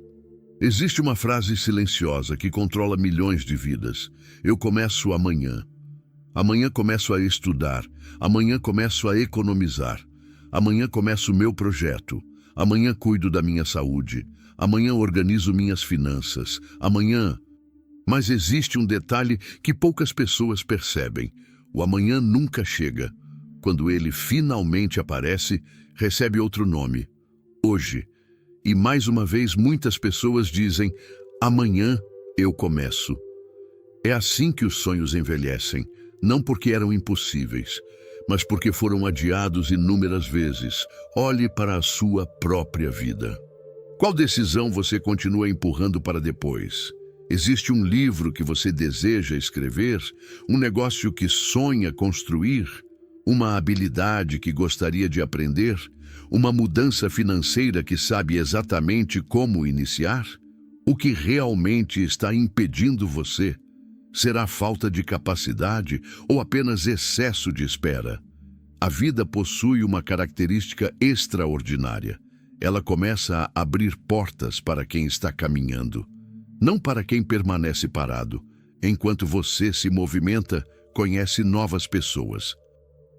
Existe uma frase silenciosa que controla milhões de vidas. Eu começo amanhã. Amanhã começo a estudar. Amanhã começo a economizar. Amanhã começo o meu projeto. Amanhã cuido da minha saúde. Amanhã organizo minhas finanças. Amanhã... Mas existe um detalhe que poucas pessoas percebem. O amanhã nunca chega. Quando ele finalmente aparece, recebe outro nome. Hoje. E mais uma vez muitas pessoas dizem, amanhã eu começo. É assim que os sonhos envelhecem, não porque eram impossíveis, mas porque foram adiados inúmeras vezes. Olhe para a sua própria vida. Qual decisão você continua empurrando para depois? Existe um livro que você deseja escrever? Um negócio que sonha construir? Uma habilidade que gostaria de aprender? Uma mudança financeira que sabe exatamente como iniciar? O que realmente está impedindo você? Será falta de capacidade ou apenas excesso de espera? A vida possui uma característica extraordinária. Ela começa a abrir portas para quem está caminhando, não para quem permanece parado. Enquanto você se movimenta, conhece novas pessoas.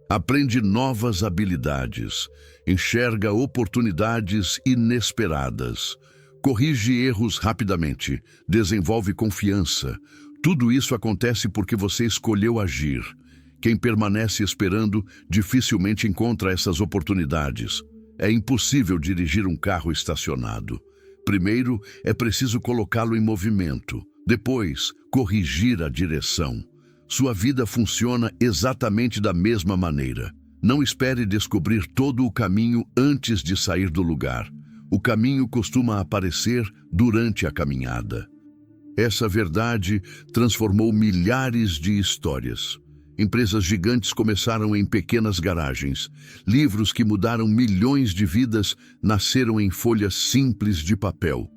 Aprende novas habilidades, enxerga oportunidades inesperadas, corrige erros rapidamente, desenvolve confiança. Tudo isso acontece porque você escolheu agir. Quem permanece esperando dificilmente encontra essas oportunidades. É impossível dirigir um carro estacionado. Primeiro, é preciso colocá-lo em movimento. Depois, corrigir a direção. Sua vida funciona exatamente da mesma maneira. Não espere descobrir todo o caminho antes de sair do lugar. O caminho costuma aparecer durante a caminhada. Essa verdade transformou milhares de histórias. Empresas gigantes começaram em pequenas garagens. Livros que mudaram milhões de vidas nasceram em folhas simples de papel.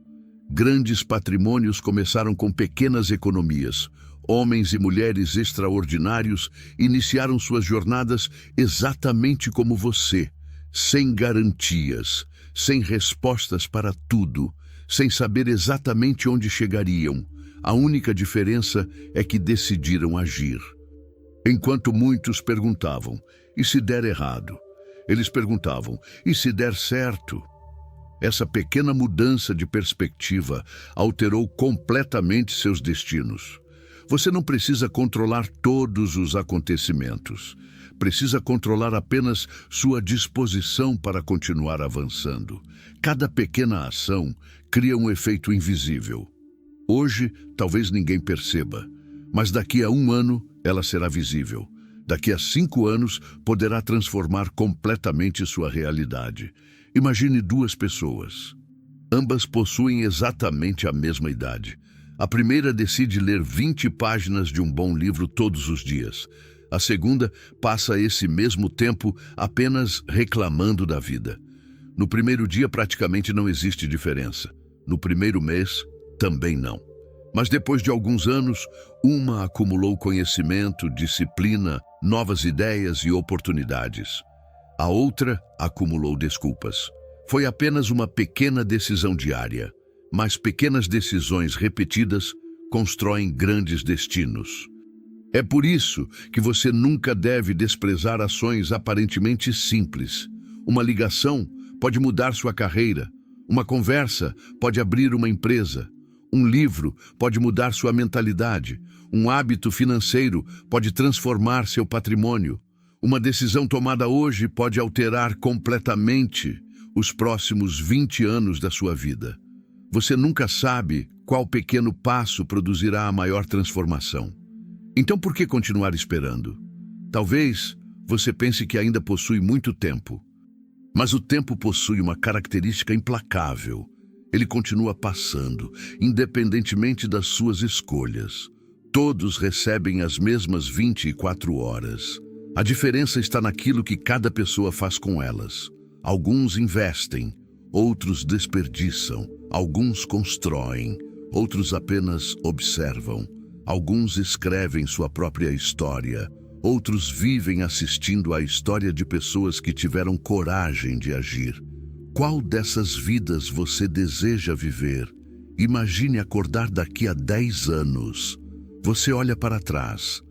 Grandes patrimônios começaram com pequenas economias. Homens e mulheres extraordinários iniciaram suas jornadas exatamente como você, sem garantias, sem respostas para tudo, sem saber exatamente onde chegariam. A única diferença é que decidiram agir. Enquanto muitos perguntavam, e se der errado? Eles perguntavam, e se der certo? Essa pequena mudança de perspectiva alterou completamente seus destinos. Você não precisa controlar todos os acontecimentos. Precisa controlar apenas sua disposição para continuar avançando. Cada pequena ação cria um efeito invisível. Hoje, talvez ninguém perceba, Mas daqui a 1 ano, ela será visível. Daqui a 5 anos, poderá transformar completamente sua realidade. Imagine 2 pessoas. Ambas possuem exatamente a mesma idade. A primeira decide ler 20 páginas de um bom livro todos os dias. A segunda passa esse mesmo tempo apenas reclamando da vida. No primeiro dia praticamente não existe diferença. No primeiro mês, também não. Mas depois de alguns anos, uma acumulou conhecimento, disciplina, novas ideias e oportunidades. A outra acumulou desculpas. Foi apenas uma pequena decisão diária, mas pequenas decisões repetidas constroem grandes destinos. É por isso que você nunca deve desprezar ações aparentemente simples. Uma ligação pode mudar sua carreira. Uma conversa pode abrir uma empresa. Um livro pode mudar sua mentalidade. Um hábito financeiro pode transformar seu patrimônio. Uma decisão tomada hoje pode alterar completamente os próximos 20 anos da sua vida. Você nunca sabe qual pequeno passo produzirá a maior transformação. Então por que continuar esperando? Talvez você pense que ainda possui muito tempo. Mas o tempo possui uma característica implacável. Ele continua passando, independentemente das suas escolhas. Todos recebem as mesmas 24 horas. A diferença está naquilo que cada pessoa faz com elas. Alguns investem, outros desperdiçam, alguns constroem, outros apenas observam. Alguns escrevem sua própria história, outros vivem assistindo à história de pessoas que tiveram coragem de agir. Qual dessas vidas você deseja viver? Imagine acordar daqui a 10 anos. Você olha para trás.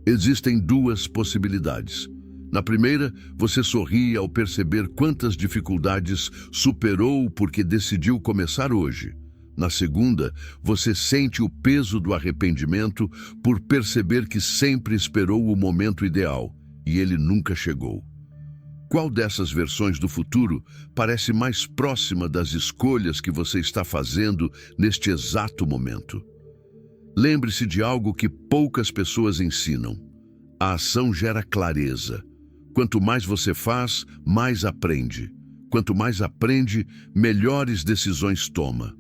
Existem 2 possibilidades. Na primeira, você sorri ao perceber quantas dificuldades superou porque decidiu começar hoje. Na segunda, você sente o peso do arrependimento por perceber que sempre esperou o momento ideal e ele nunca chegou. Qual dessas versões do futuro parece mais próxima das escolhas que você está fazendo neste exato momento? Lembre-se de algo que poucas pessoas ensinam. A ação gera clareza. Quanto mais você faz, mais aprende. Quanto mais aprende, melhores decisões toma.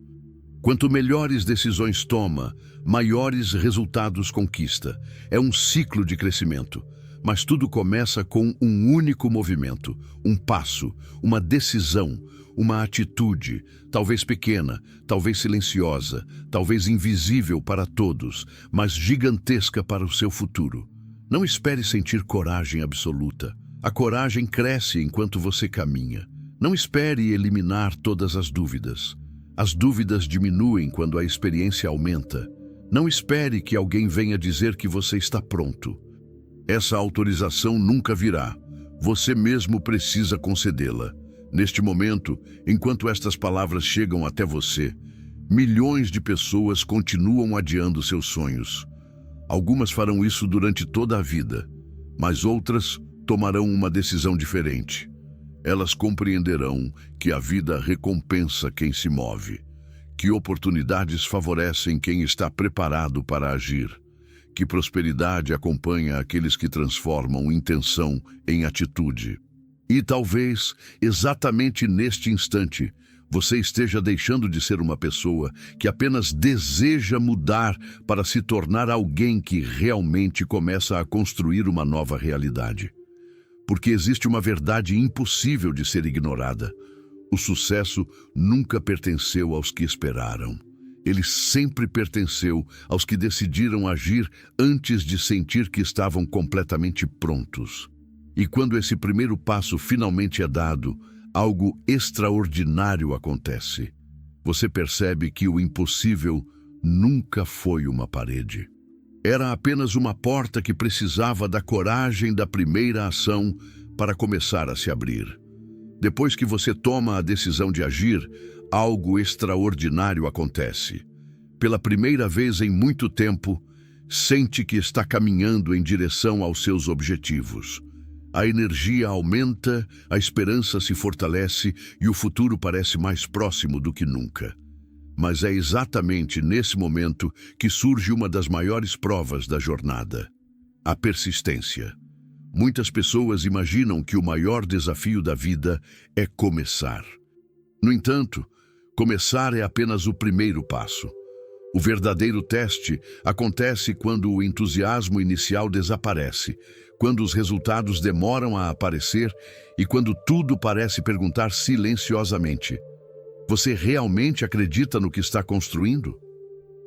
Quanto melhores decisões toma, maiores resultados conquista. É um ciclo de crescimento. Mas tudo começa com um único movimento, um passo, uma decisão, uma atitude, talvez pequena, talvez silenciosa, talvez invisível para todos, mas gigantesca para o seu futuro. Não espere sentir coragem absoluta. A coragem cresce enquanto você caminha. Não espere eliminar todas as dúvidas. As dúvidas diminuem quando a experiência aumenta. Não espere que alguém venha dizer que você está pronto. Essa autorização nunca virá. Você mesmo precisa concedê-la. Neste momento, enquanto estas palavras chegam até você, milhões de pessoas continuam adiando seus sonhos. Algumas farão isso durante toda a vida, mas outras tomarão uma decisão diferente. Elas compreenderão que a vida recompensa quem se move, que oportunidades favorecem quem está preparado para agir, que prosperidade acompanha aqueles que transformam intenção em atitude. E talvez, exatamente neste instante, você esteja deixando de ser uma pessoa que apenas deseja mudar para se tornar alguém que realmente começa a construir uma nova realidade. Porque existe uma verdade impossível de ser ignorada. O sucesso nunca pertenceu aos que esperaram. Ele sempre pertenceu aos que decidiram agir antes de sentir que estavam completamente prontos. E quando esse primeiro passo finalmente é dado, algo extraordinário acontece. Você percebe que o impossível nunca foi uma parede. Era apenas uma porta que precisava da coragem da primeira ação para começar a se abrir. Depois que você toma a decisão de agir, algo extraordinário acontece. Pela primeira vez em muito tempo, sente que está caminhando em direção aos seus objetivos. A energia aumenta, a esperança se fortalece e o futuro parece mais próximo do que nunca. Mas é exatamente nesse momento que surge uma das maiores provas da jornada: a persistência. Muitas pessoas imaginam que o maior desafio da vida é começar. No entanto, começar é apenas o primeiro passo. O verdadeiro teste acontece quando o entusiasmo inicial desaparece, quando os resultados demoram a aparecer e quando tudo parece perguntar silenciosamente: você realmente acredita no que está construindo?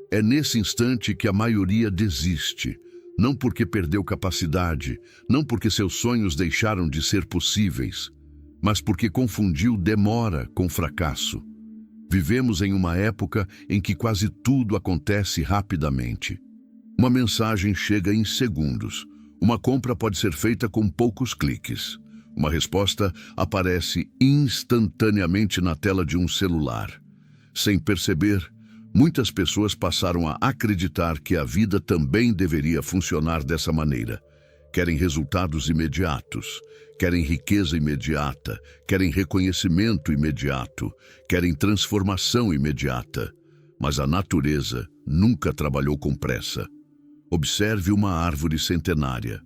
É nesse instante que a maioria desiste, não porque perdeu capacidade, não porque seus sonhos deixaram de ser possíveis, mas porque confundiu demora com fracasso. Vivemos em uma época em que quase tudo acontece rapidamente. Uma mensagem chega em segundos. Uma compra pode ser feita com poucos cliques. Uma resposta aparece instantaneamente na tela de um celular. Sem perceber, muitas pessoas passaram a acreditar que a vida também deveria funcionar dessa maneira. Querem resultados imediatos, querem riqueza imediata, querem reconhecimento imediato, querem transformação imediata. Mas a natureza nunca trabalhou com pressa. Observe uma árvore centenária.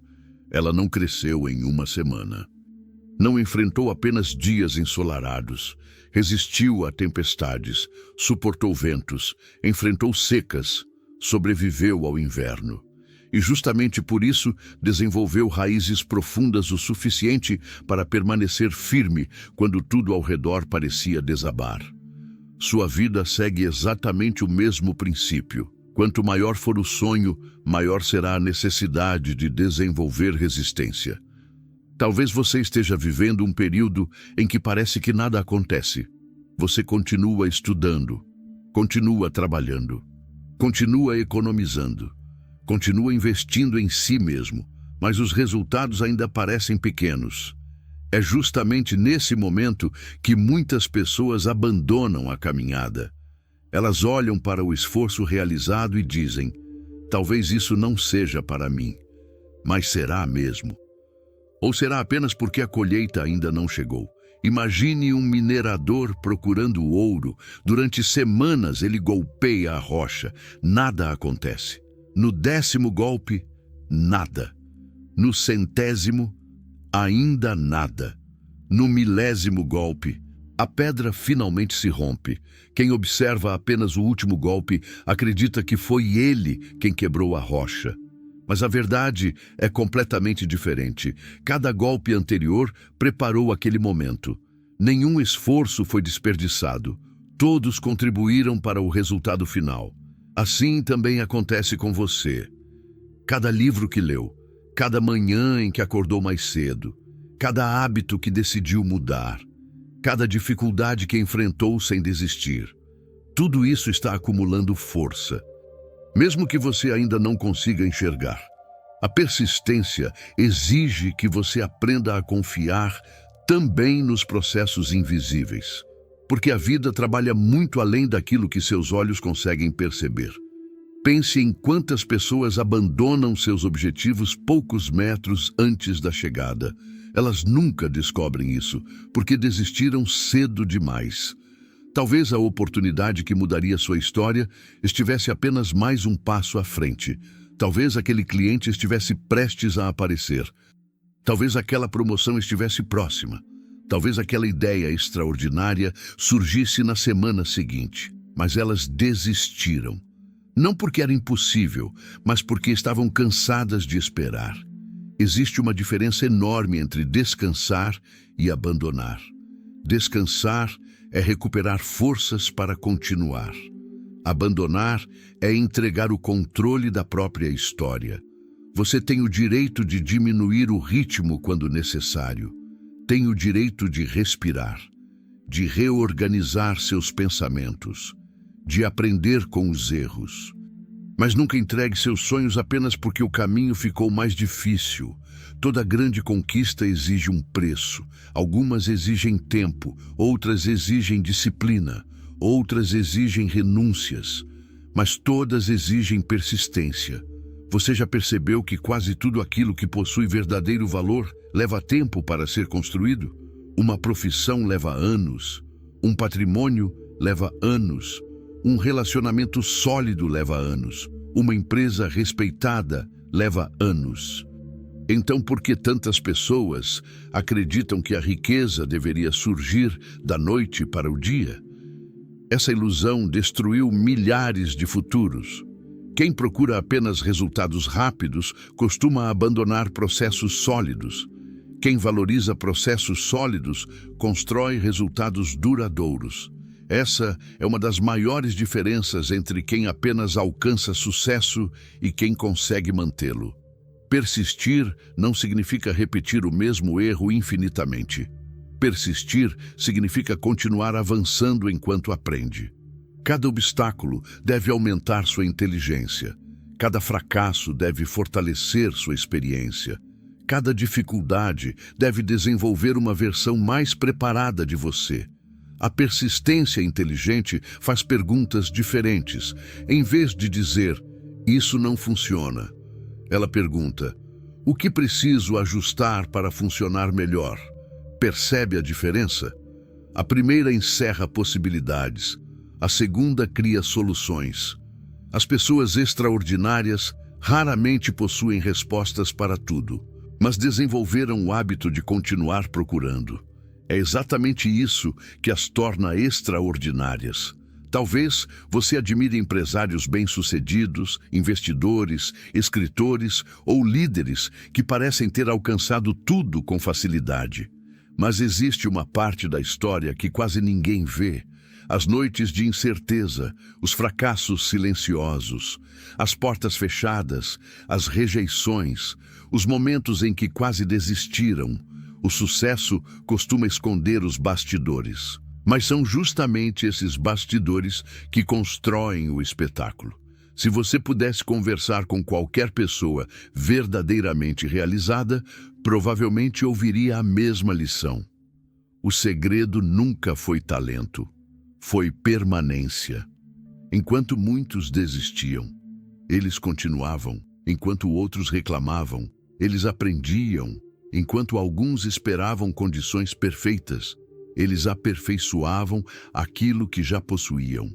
Ela não cresceu em uma semana. Não enfrentou apenas dias ensolarados. Resistiu a tempestades, suportou ventos, enfrentou secas, sobreviveu ao inverno. E justamente por isso desenvolveu raízes profundas o suficiente para permanecer firme quando tudo ao redor parecia desabar. Sua vida segue exatamente o mesmo princípio. Quanto maior for o sonho, maior será a necessidade de desenvolver resistência. Talvez você esteja vivendo um período em que parece que nada acontece. Você continua estudando, continua trabalhando, continua economizando, continua investindo em si mesmo, mas os resultados ainda parecem pequenos. É justamente nesse momento que muitas pessoas abandonam a caminhada. Elas olham para o esforço realizado e dizem: talvez isso não seja para mim, mas será mesmo. Ou será apenas porque a colheita ainda não chegou? Imagine um minerador procurando ouro. Durante semanas ele golpeia a rocha. Nada acontece. No 10º golpe, nada. No 100º, ainda nada. No 1000º golpe, a pedra finalmente se rompe. Quem observa apenas o último golpe acredita que foi ele quem quebrou a rocha. Mas a verdade é completamente diferente. Cada golpe anterior preparou aquele momento. Nenhum esforço foi desperdiçado. Todos contribuíram para o resultado final. Assim também acontece com você. Cada livro que leu, cada manhã em que acordou mais cedo, cada hábito que decidiu mudar, cada dificuldade que enfrentou sem desistir. Tudo isso está acumulando força. Mesmo que você ainda não consiga enxergar, a persistência exige que você aprenda a confiar também nos processos invisíveis, porque a vida trabalha muito além daquilo que seus olhos conseguem perceber. Pense em quantas pessoas abandonam seus objetivos poucos metros antes da chegada. Elas nunca descobrem isso, porque desistiram cedo demais. Talvez a oportunidade que mudaria sua história estivesse apenas mais um passo à frente. Talvez aquele cliente estivesse prestes a aparecer. Talvez aquela promoção estivesse próxima. Talvez aquela ideia extraordinária surgisse na semana seguinte. Mas elas desistiram. Não porque era impossível, mas porque estavam cansadas de esperar. Existe uma diferença enorme entre descansar e abandonar. Descansar é recuperar forças para continuar. Abandonar é entregar o controle da própria história. Você tem o direito de diminuir o ritmo quando necessário. Tem o direito de respirar, de reorganizar seus pensamentos, de aprender com os erros. Mas nunca entregue seus sonhos apenas porque o caminho ficou mais difícil. Toda grande conquista exige um preço. Algumas exigem tempo, outras exigem disciplina, outras exigem renúncias, mas todas exigem persistência. Você já percebeu que quase tudo aquilo que possui verdadeiro valor leva tempo para ser construído? Uma profissão leva anos, um patrimônio leva anos, Um relacionamento sólido leva anos. Uma empresa respeitada leva anos. Então, por que tantas pessoas acreditam que a riqueza deveria surgir da noite para o dia? Essa ilusão destruiu milhares de futuros. Quem procura apenas resultados rápidos costuma abandonar processos sólidos. Quem valoriza processos sólidos constrói resultados duradouros. Essa é uma das maiores diferenças entre quem apenas alcança sucesso e quem consegue mantê-lo. Persistir não significa repetir o mesmo erro infinitamente. Persistir significa continuar avançando enquanto aprende. Cada obstáculo deve aumentar sua inteligência. Cada fracasso deve fortalecer sua experiência. Cada dificuldade deve desenvolver uma versão mais preparada de você. A persistência inteligente faz perguntas diferentes. Em vez de dizer, isso não funciona, ela pergunta, o que preciso ajustar para funcionar melhor? Percebe a diferença? A primeira encerra possibilidades. A segunda cria soluções. As pessoas extraordinárias raramente possuem respostas para tudo, mas desenvolveram o hábito de continuar procurando. É exatamente isso que as torna extraordinárias. Talvez você admire empresários bem-sucedidos, investidores, escritores ou líderes que parecem ter alcançado tudo com facilidade. Mas existe uma parte da história que quase ninguém vê. As noites de incerteza, os fracassos silenciosos, as portas fechadas, as rejeições, os momentos em que quase desistiram. O sucesso costuma esconder os bastidores. Mas são justamente esses bastidores que constroem o espetáculo. Se você pudesse conversar com qualquer pessoa verdadeiramente realizada, provavelmente ouviria a mesma lição. O segredo nunca foi talento, foi permanência. Enquanto muitos desistiam, eles continuavam. Enquanto outros reclamavam, eles aprendiam. Enquanto alguns esperavam condições perfeitas, eles aperfeiçoavam aquilo que já possuíam.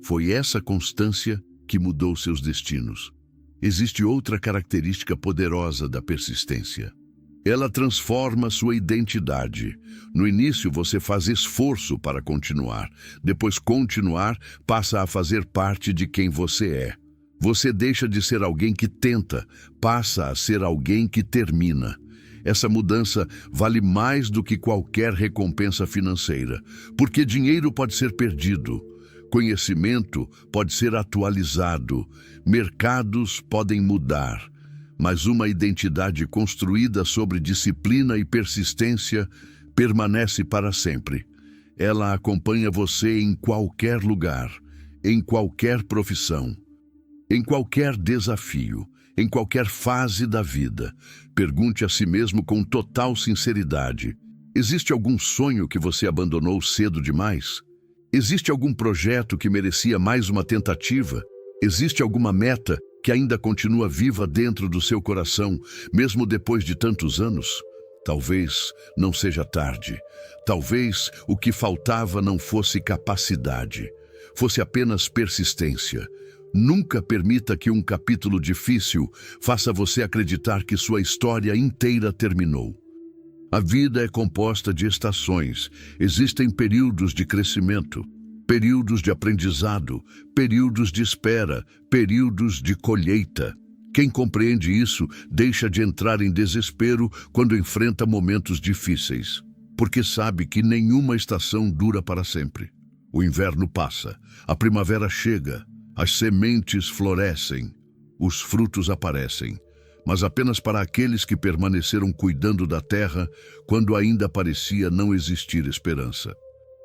Foi essa constância que mudou seus destinos. Existe outra característica poderosa da persistência. Ela transforma sua identidade. No início, você faz esforço para continuar. Depois, continuar passa a fazer parte de quem você é. Você deixa de ser alguém que tenta, passa a ser alguém que termina. Essa mudança vale mais do que qualquer recompensa financeira, porque dinheiro pode ser perdido, conhecimento pode ser atualizado, mercados podem mudar, mas uma identidade construída sobre disciplina e persistência permanece para sempre. Ela acompanha você em qualquer lugar, em qualquer profissão, em qualquer desafio. Em qualquer fase da vida, pergunte a si mesmo com total sinceridade: existe algum sonho que você abandonou cedo demais? Existe algum projeto que merecia mais uma tentativa? Existe alguma meta que ainda continua viva dentro do seu coração, mesmo depois de tantos anos? Talvez não seja tarde. Talvez o que faltava não fosse capacidade, fosse apenas persistência. Nunca permita que um capítulo difícil faça você acreditar que sua história inteira terminou. A vida é composta de estações. Existem períodos de crescimento, períodos de aprendizado, períodos de espera, períodos de colheita. Quem compreende isso deixa de entrar em desespero quando enfrenta momentos difíceis, porque sabe que nenhuma estação dura para sempre. O inverno passa, a primavera chega. As sementes florescem, os frutos aparecem, mas apenas para aqueles que permaneceram cuidando da terra quando ainda parecia não existir esperança.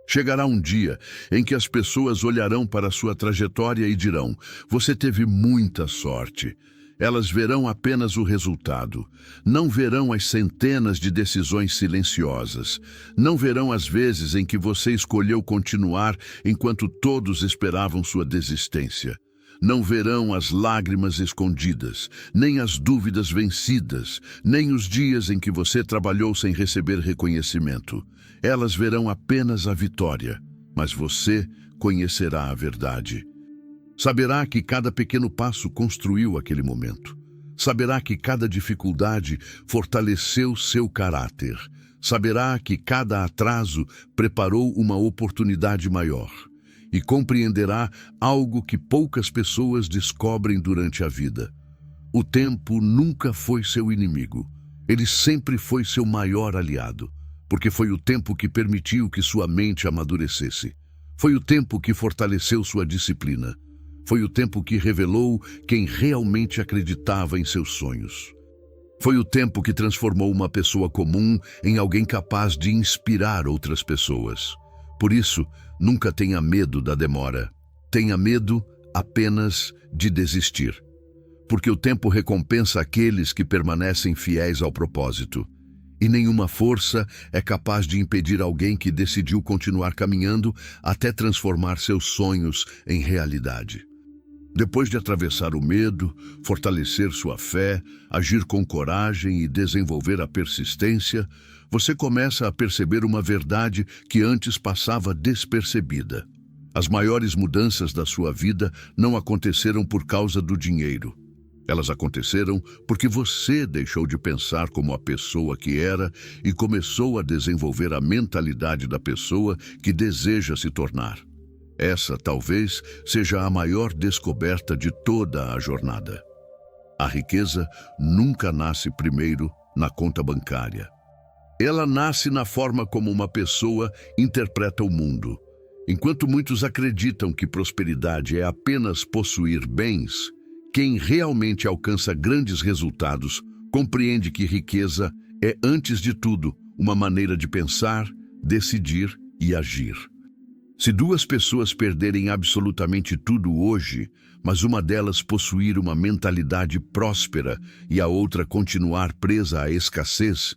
Chegará um dia em que as pessoas olharão para sua trajetória e dirão: você teve muita sorte. Elas verão apenas o resultado. Não verão as centenas de decisões silenciosas. Não verão as vezes em que você escolheu continuar enquanto todos esperavam sua desistência. Não verão as lágrimas escondidas, nem as dúvidas vencidas, nem os dias em que você trabalhou sem receber reconhecimento. Elas verão apenas a vitória, mas você conhecerá a verdade. Saberá que cada pequeno passo construiu aquele momento. Saberá que cada dificuldade fortaleceu seu caráter. Saberá que cada atraso preparou uma oportunidade maior. E compreenderá algo que poucas pessoas descobrem durante a vida. O tempo nunca foi seu inimigo. Ele sempre foi seu maior aliado, porque foi o tempo que permitiu que sua mente amadurecesse. Foi o tempo que fortaleceu sua disciplina. Foi o tempo que revelou quem realmente acreditava em seus sonhos. Foi o tempo que transformou uma pessoa comum em alguém capaz de inspirar outras pessoas. Por isso, nunca tenha medo da demora. Tenha medo apenas de desistir. Porque o tempo recompensa aqueles que permanecem fiéis ao propósito. E nenhuma força é capaz de impedir alguém que decidiu continuar caminhando até transformar seus sonhos em realidade. Depois de atravessar o medo, fortalecer sua fé, agir com coragem e desenvolver a persistência, você começa a perceber uma verdade que antes passava despercebida. As maiores mudanças da sua vida não aconteceram por causa do dinheiro. Elas aconteceram porque você deixou de pensar como a pessoa que era e começou a desenvolver a mentalidade da pessoa que deseja se tornar. Essa, talvez, seja a maior descoberta de toda a jornada. A riqueza nunca nasce primeiro na conta bancária. Ela nasce na forma como uma pessoa interpreta o mundo. Enquanto muitos acreditam que prosperidade é apenas possuir bens, quem realmente alcança grandes resultados compreende que riqueza é, antes de tudo, uma maneira de pensar, decidir e agir. Se duas pessoas perderem absolutamente tudo hoje, mas uma delas possuir uma mentalidade próspera e a outra continuar presa à escassez,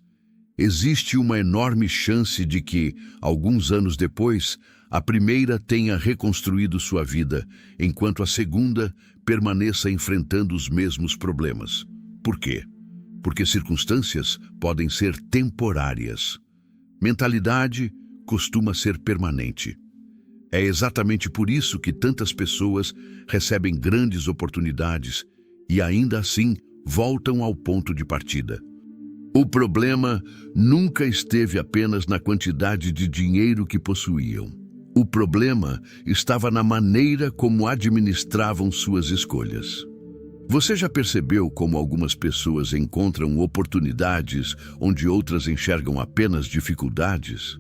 existe uma enorme chance de que, alguns anos depois, a primeira tenha reconstruído sua vida, enquanto a segunda permaneça enfrentando os mesmos problemas. Por quê? Porque circunstâncias podem ser temporárias. Mentalidade costuma ser permanente. É exatamente por isso que tantas pessoas recebem grandes oportunidades e ainda assim voltam ao ponto de partida. O problema nunca esteve apenas na quantidade de dinheiro que possuíam. O problema estava na maneira como administravam suas escolhas. Você já percebeu como algumas pessoas encontram oportunidades onde outras enxergam apenas dificuldades?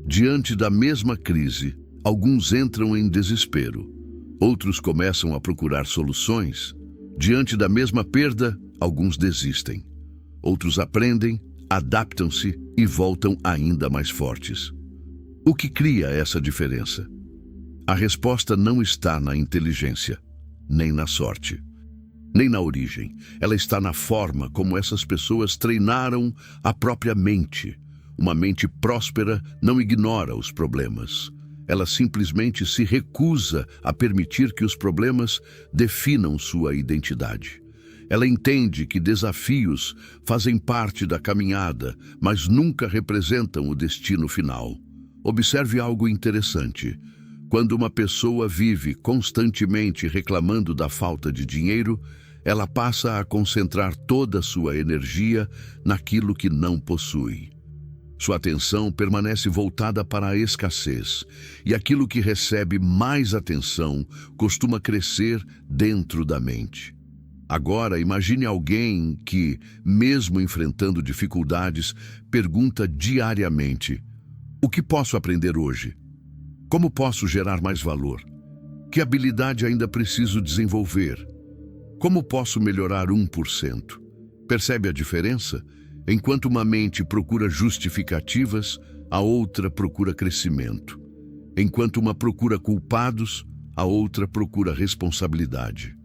Diante da mesma crise, alguns entram em desespero. Outros começam a procurar soluções. Diante da mesma perda, alguns desistem. Outros aprendem, adaptam-se e voltam ainda mais fortes. O que cria essa diferença? A resposta não está na inteligência, nem na sorte, nem na origem. Ela está na forma como essas pessoas treinaram a própria mente. Uma mente próspera não ignora os problemas. Ela simplesmente se recusa a permitir que os problemas definam sua identidade. Ela entende que desafios fazem parte da caminhada, mas nunca representam o destino final. Observe algo interessante. Quando uma pessoa vive constantemente reclamando da falta de dinheiro, ela passa a concentrar toda a sua energia naquilo que não possui. Sua atenção permanece voltada para a escassez, e aquilo que recebe mais atenção costuma crescer dentro da mente. Agora, imagine alguém que, mesmo enfrentando dificuldades, pergunta diariamente: o que posso aprender hoje? Como posso gerar mais valor? Que habilidade ainda preciso desenvolver? Como posso melhorar 1%? Percebe a diferença? Enquanto uma mente procura justificativas, a outra procura crescimento. Enquanto uma procura culpados, a outra procura responsabilidade.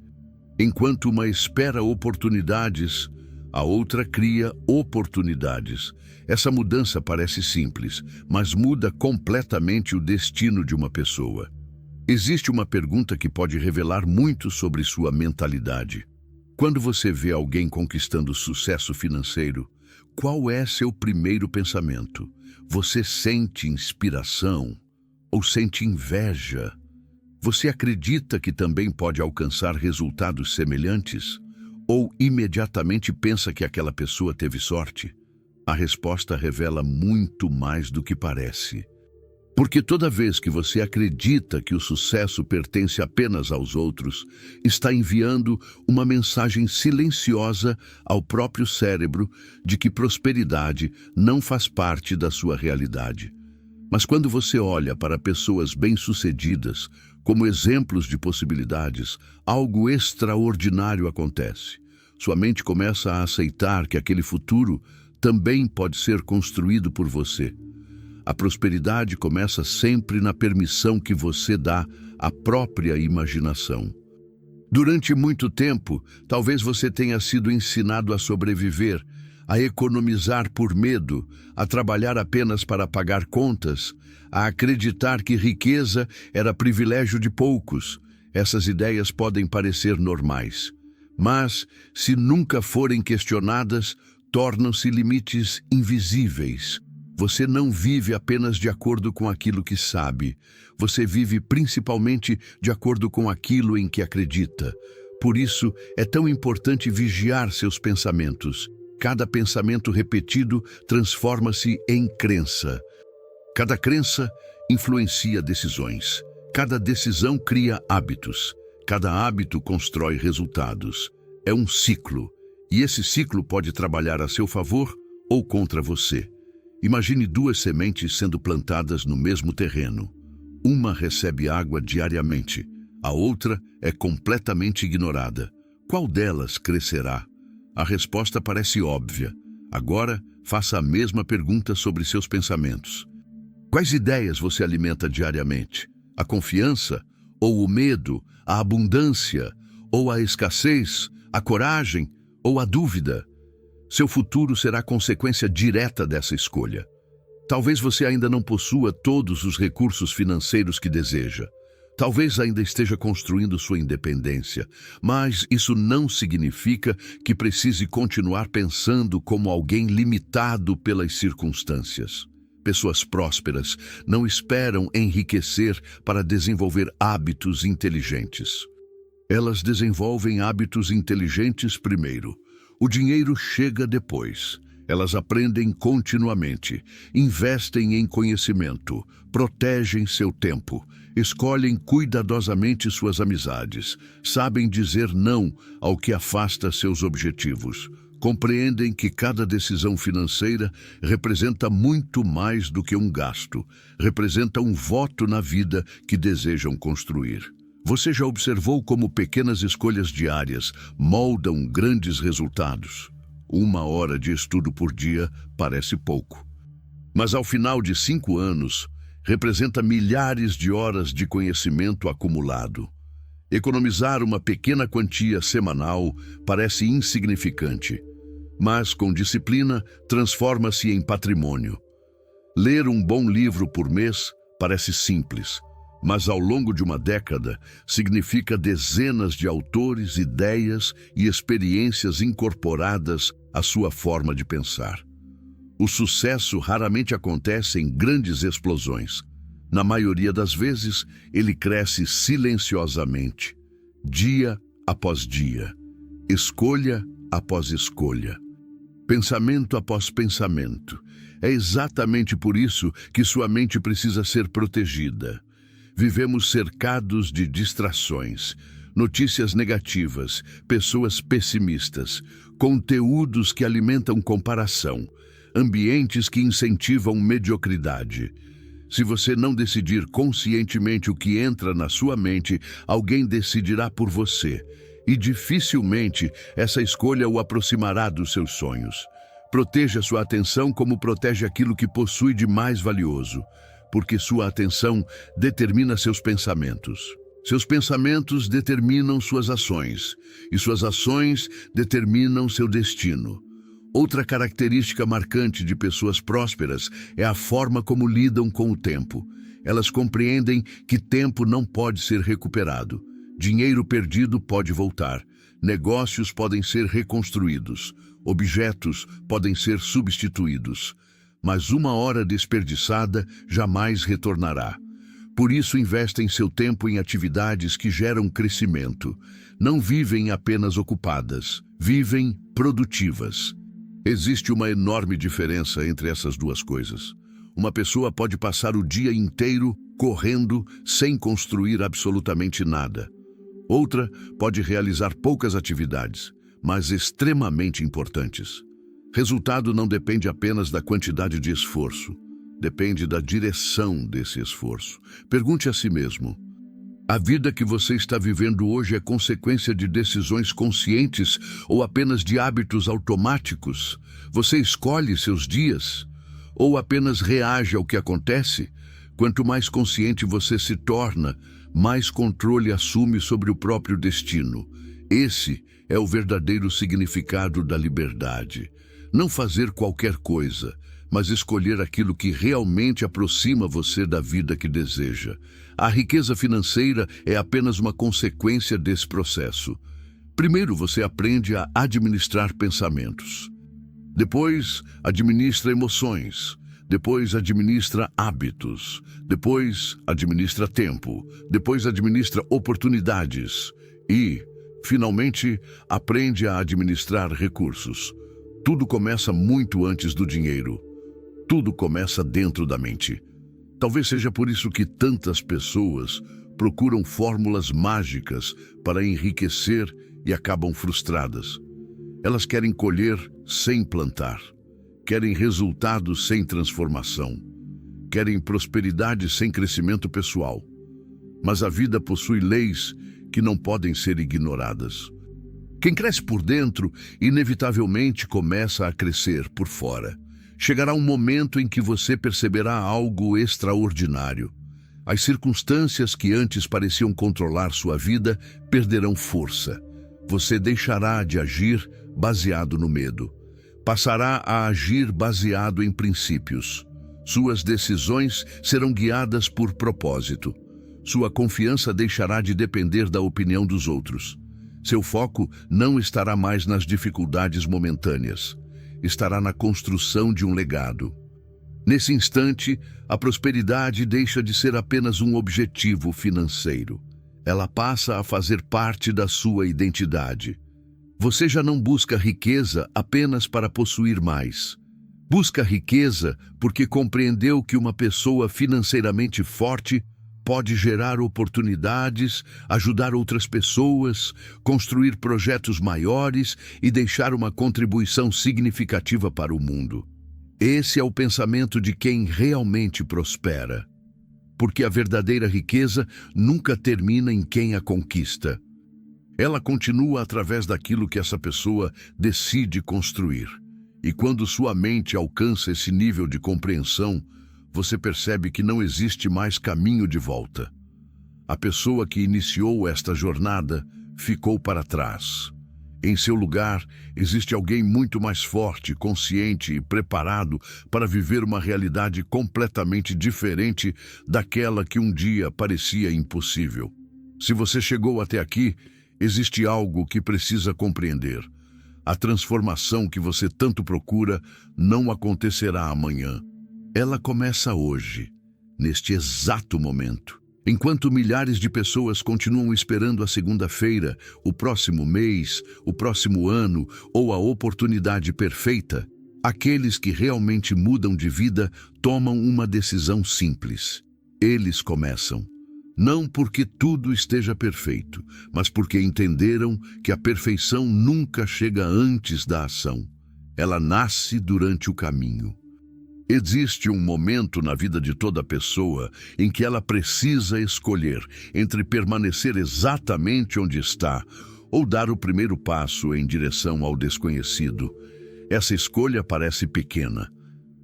Enquanto uma espera oportunidades, a outra cria oportunidades. Essa mudança parece simples, mas muda completamente o destino de uma pessoa. Existe uma pergunta que pode revelar muito sobre sua mentalidade. Quando você vê alguém conquistando sucesso financeiro, qual é seu primeiro pensamento? Você sente inspiração ou sente inveja? Você acredita que também pode alcançar resultados semelhantes? Ou imediatamente pensa que aquela pessoa teve sorte? A resposta revela muito mais do que parece. Porque toda vez que você acredita que o sucesso pertence apenas aos outros, está enviando uma mensagem silenciosa ao próprio cérebro de que prosperidade não faz parte da sua realidade. Mas quando você olha para pessoas bem-sucedidas como exemplos de possibilidades, algo extraordinário acontece. Sua mente começa a aceitar que aquele futuro também pode ser construído por você. A prosperidade começa sempre na permissão que você dá à própria imaginação. Durante muito tempo, talvez você tenha sido ensinado a sobreviver, a economizar por medo, a trabalhar apenas para pagar contas, a acreditar que riqueza era privilégio de poucos. Essas ideias podem parecer normais, mas, se nunca forem questionadas, tornam-se limites invisíveis. Você não vive apenas de acordo com aquilo que sabe. Você vive principalmente de acordo com aquilo em que acredita. Por isso, é tão importante vigiar seus pensamentos. Cada pensamento repetido transforma-se em crença. Cada crença influencia decisões. Cada decisão cria hábitos. Cada hábito constrói resultados. É um ciclo. E esse ciclo pode trabalhar a seu favor ou contra você. Imagine duas sementes sendo plantadas no mesmo terreno. Uma recebe água diariamente, a outra é completamente ignorada. Qual delas crescerá? A resposta parece óbvia. Agora, faça a mesma pergunta sobre seus pensamentos. Quais ideias você alimenta diariamente? A confiança? Ou o medo? A abundância? Ou a escassez? A coragem? Ou a dúvida? Seu futuro será consequência direta dessa escolha. Talvez você ainda não possua todos os recursos financeiros que deseja. Talvez ainda esteja construindo sua independência, mas isso não significa que precise continuar pensando como alguém limitado pelas circunstâncias. Pessoas prósperas não esperam enriquecer para desenvolver hábitos inteligentes. Elas desenvolvem hábitos inteligentes primeiro. O dinheiro chega depois. Elas aprendem continuamente, investem em conhecimento, protegem seu tempo, escolhem cuidadosamente suas amizades, sabem dizer não ao que afasta seus objetivos, compreendem que cada decisão financeira representa muito mais do que um gasto, representa um voto na vida que desejam construir. Você já observou como pequenas escolhas diárias moldam grandes resultados? 1 hora de estudo por dia parece pouco. Mas ao final de 5 anos, representa milhares de horas de conhecimento acumulado. Economizar uma pequena quantia semanal parece insignificante, mas com disciplina transforma-se em patrimônio. Ler um bom livro por mês parece simples, mas ao longo de uma década significa dezenas de autores, ideias e experiências incorporadas à sua forma de pensar. O sucesso raramente acontece em grandes explosões. Na maioria das vezes, ele cresce silenciosamente, dia após dia, escolha após escolha, pensamento após pensamento. É exatamente por isso que sua mente precisa ser protegida. Vivemos cercados de distrações, notícias negativas, pessoas pessimistas, conteúdos que alimentam comparação, ambientes que incentivam mediocridade. Se você não decidir conscientemente o que entra na sua mente, alguém decidirá por você, e dificilmente essa escolha o aproximará dos seus sonhos. Proteja sua atenção como protege aquilo que possui de mais valioso, porque sua atenção determina seus pensamentos. Seus pensamentos determinam suas ações, e suas ações determinam seu destino. Outra característica marcante de pessoas prósperas é a forma como lidam com o tempo. Elas compreendem que tempo não pode ser recuperado. Dinheiro perdido pode voltar. Negócios podem ser reconstruídos. Objetos podem ser substituídos. Mas 1 hora desperdiçada jamais retornará. Por isso, investem seu tempo em atividades que geram crescimento. Não vivem apenas ocupadas, vivem produtivas. Existe uma enorme diferença entre essas duas coisas. Uma pessoa pode passar o dia inteiro correndo sem construir absolutamente nada. Outra pode realizar poucas atividades, mas extremamente importantes. Resultado não depende apenas da quantidade de esforço. Depende da direção desse esforço. Pergunte a si mesmo: a vida que você está vivendo hoje é consequência de decisões conscientes ou apenas de hábitos automáticos? Você escolhe seus dias ou apenas reage ao que acontece? Quanto mais consciente você se torna, mais controle assume sobre o próprio destino. Esse é o verdadeiro significado da liberdade. Não fazer qualquer coisa, mas escolher aquilo que realmente aproxima você da vida que deseja. A riqueza financeira é apenas uma consequência desse processo. Primeiro, você aprende a administrar pensamentos. Depois, administra emoções. Depois, administra hábitos. Depois, administra tempo. Depois, administra oportunidades. E, finalmente, aprende a administrar recursos. Tudo começa muito antes do dinheiro. Tudo começa dentro da mente. Talvez seja por isso que tantas pessoas procuram fórmulas mágicas para enriquecer e acabam frustradas. Elas querem colher sem plantar. Querem resultados sem transformação. Querem prosperidade sem crescimento pessoal. Mas a vida possui leis que não podem ser ignoradas. Quem cresce por dentro, inevitavelmente começa a crescer por fora. Chegará um momento em que você perceberá algo extraordinário. As circunstâncias que antes pareciam controlar sua vida perderão força. Você deixará de agir baseado no medo. Passará a agir baseado em princípios. Suas decisões serão guiadas por propósito. Sua confiança deixará de depender da opinião dos outros. Seu foco não estará mais nas dificuldades momentâneas. Estará na construção de um legado. Nesse instante, a prosperidade deixa de ser apenas um objetivo financeiro. Ela passa a fazer parte da sua identidade. Você já não busca riqueza apenas para possuir mais. Busca riqueza porque compreendeu que uma pessoa financeiramente forte pode gerar oportunidades, ajudar outras pessoas, construir projetos maiores e deixar uma contribuição significativa para o mundo. Esse é o pensamento de quem realmente prospera. Porque a verdadeira riqueza nunca termina em quem a conquista. Ela continua através daquilo que essa pessoa decide construir. E quando sua mente alcança esse nível de compreensão, você percebe que não existe mais caminho de volta. A pessoa que iniciou esta jornada ficou para trás. Em seu lugar, existe alguém muito mais forte, consciente e preparado para viver uma realidade completamente diferente daquela que um dia parecia impossível. Se você chegou até aqui, existe algo que precisa compreender. A transformação que você tanto procura não acontecerá amanhã. Ela começa hoje, neste exato momento. Enquanto milhares de pessoas continuam esperando a segunda-feira, o próximo mês, o próximo ano ou a oportunidade perfeita, aqueles que realmente mudam de vida tomam uma decisão simples. Eles começam. Não porque tudo esteja perfeito, mas porque entenderam que a perfeição nunca chega antes da ação. Ela nasce durante o caminho. Existe um momento na vida de toda pessoa em que ela precisa escolher entre permanecer exatamente onde está ou dar o primeiro passo em direção ao desconhecido. Essa escolha parece pequena,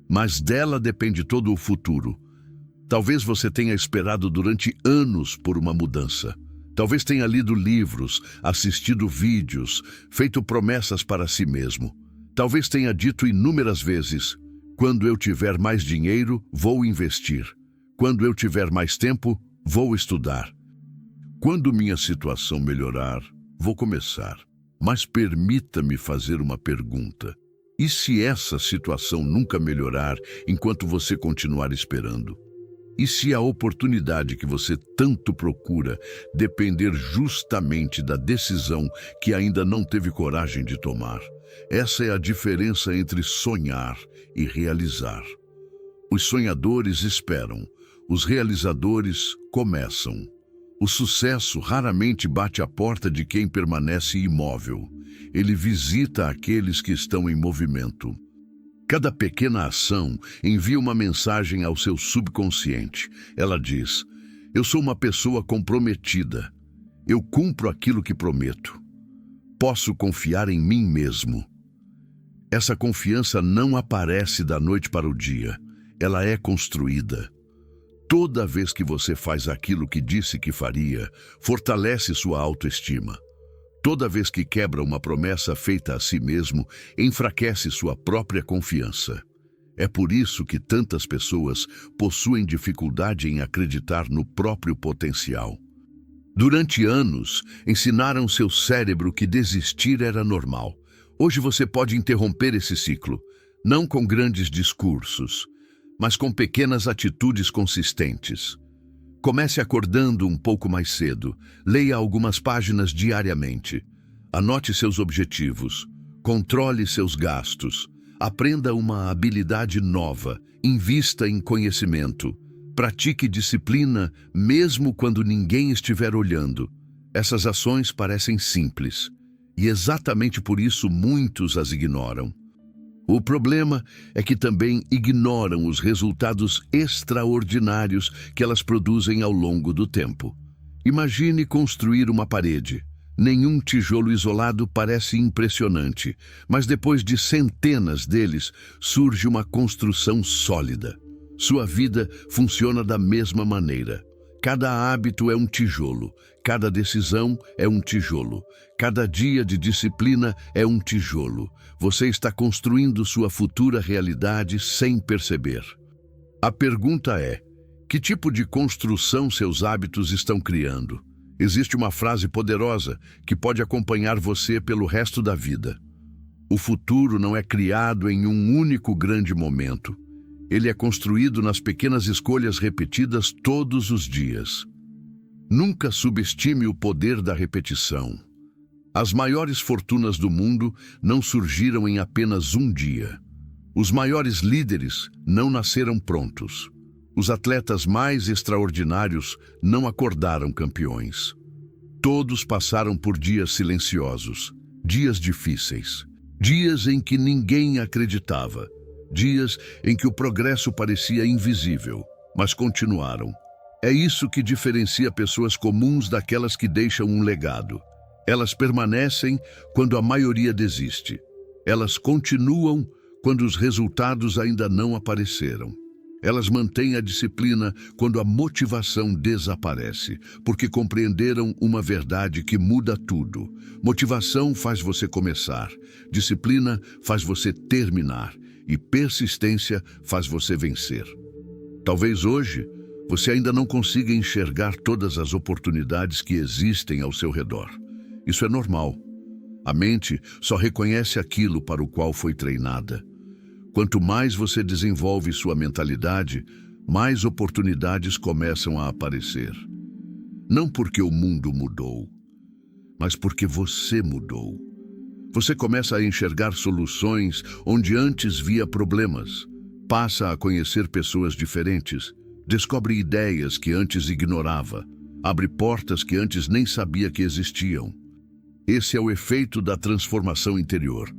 mas dela depende todo o futuro. Talvez você tenha esperado durante anos por uma mudança. Talvez tenha lido livros, assistido vídeos, feito promessas para si mesmo. Talvez tenha dito inúmeras vezes: quando eu tiver mais dinheiro, vou investir. Quando eu tiver mais tempo, vou estudar. Quando minha situação melhorar, vou começar. Mas permita-me fazer uma pergunta. E se essa situação nunca melhorar enquanto você continuar esperando? E se a oportunidade que você tanto procura depender justamente da decisão que ainda não teve coragem de tomar? Essa é a diferença entre sonhar e realizar. Os sonhadores esperam, os realizadores começam. O sucesso raramente bate à porta de quem permanece imóvel. Ele visita aqueles que estão em movimento. Cada pequena ação envia uma mensagem ao seu subconsciente. Ela diz: eu sou uma pessoa comprometida. Eu cumpro aquilo que prometo. Posso confiar em mim mesmo. Essa confiança não aparece da noite para o dia. Ela é construída. Toda vez que você faz aquilo que disse que faria, fortalece sua autoestima. Toda vez que quebra uma promessa feita a si mesmo, enfraquece sua própria confiança. É por isso que tantas pessoas possuem dificuldade em acreditar no próprio potencial. Durante anos, ensinaram seu cérebro que desistir era normal. Hoje você pode interromper esse ciclo, não com grandes discursos, mas com pequenas atitudes consistentes. Comece acordando um pouco mais cedo. Leia algumas páginas diariamente. Anote seus objetivos. Controle seus gastos. Aprenda uma habilidade nova. Invista em conhecimento. Pratique disciplina mesmo quando ninguém estiver olhando. Essas ações parecem simples, e exatamente por isso muitos as ignoram. O problema é que também ignoram os resultados extraordinários que elas produzem ao longo do tempo. Imagine construir uma parede. Nenhum tijolo isolado parece impressionante, mas depois de centenas deles, surge uma construção sólida. Sua vida funciona da mesma maneira. Cada hábito é um tijolo, cada decisão é um tijolo, cada dia de disciplina é um tijolo. Você está construindo sua futura realidade sem perceber. A pergunta é: que tipo de construção seus hábitos estão criando? Existe uma frase poderosa que pode acompanhar você pelo resto da vida. O futuro não é criado em um único grande momento. Ele é construído nas pequenas escolhas repetidas todos os dias. Nunca subestime o poder da repetição. As maiores fortunas do mundo não surgiram em apenas um dia. Os maiores líderes não nasceram prontos. Os atletas mais extraordinários não acordaram campeões. Todos passaram por dias silenciosos, dias difíceis, dias em que ninguém acreditava, dias em que o progresso parecia invisível, mas continuaram. É isso que diferencia pessoas comuns daquelas que deixam um legado. Elas permanecem quando a maioria desiste. Elas continuam quando os resultados ainda não apareceram. Elas mantêm a disciplina quando a motivação desaparece, porque compreenderam uma verdade que muda tudo. Motivação faz você começar, disciplina faz você terminar e persistência faz você vencer. Talvez hoje você ainda não consiga enxergar todas as oportunidades que existem ao seu redor. Isso é normal. A mente só reconhece aquilo para o qual foi treinada. Quanto mais você desenvolve sua mentalidade, mais oportunidades começam a aparecer. Não porque o mundo mudou, mas porque você mudou. Você começa a enxergar soluções onde antes via problemas. Passa a conhecer pessoas diferentes. Descobre ideias que antes ignorava. Abre portas que antes nem sabia que existiam. Esse é o efeito da transformação interior.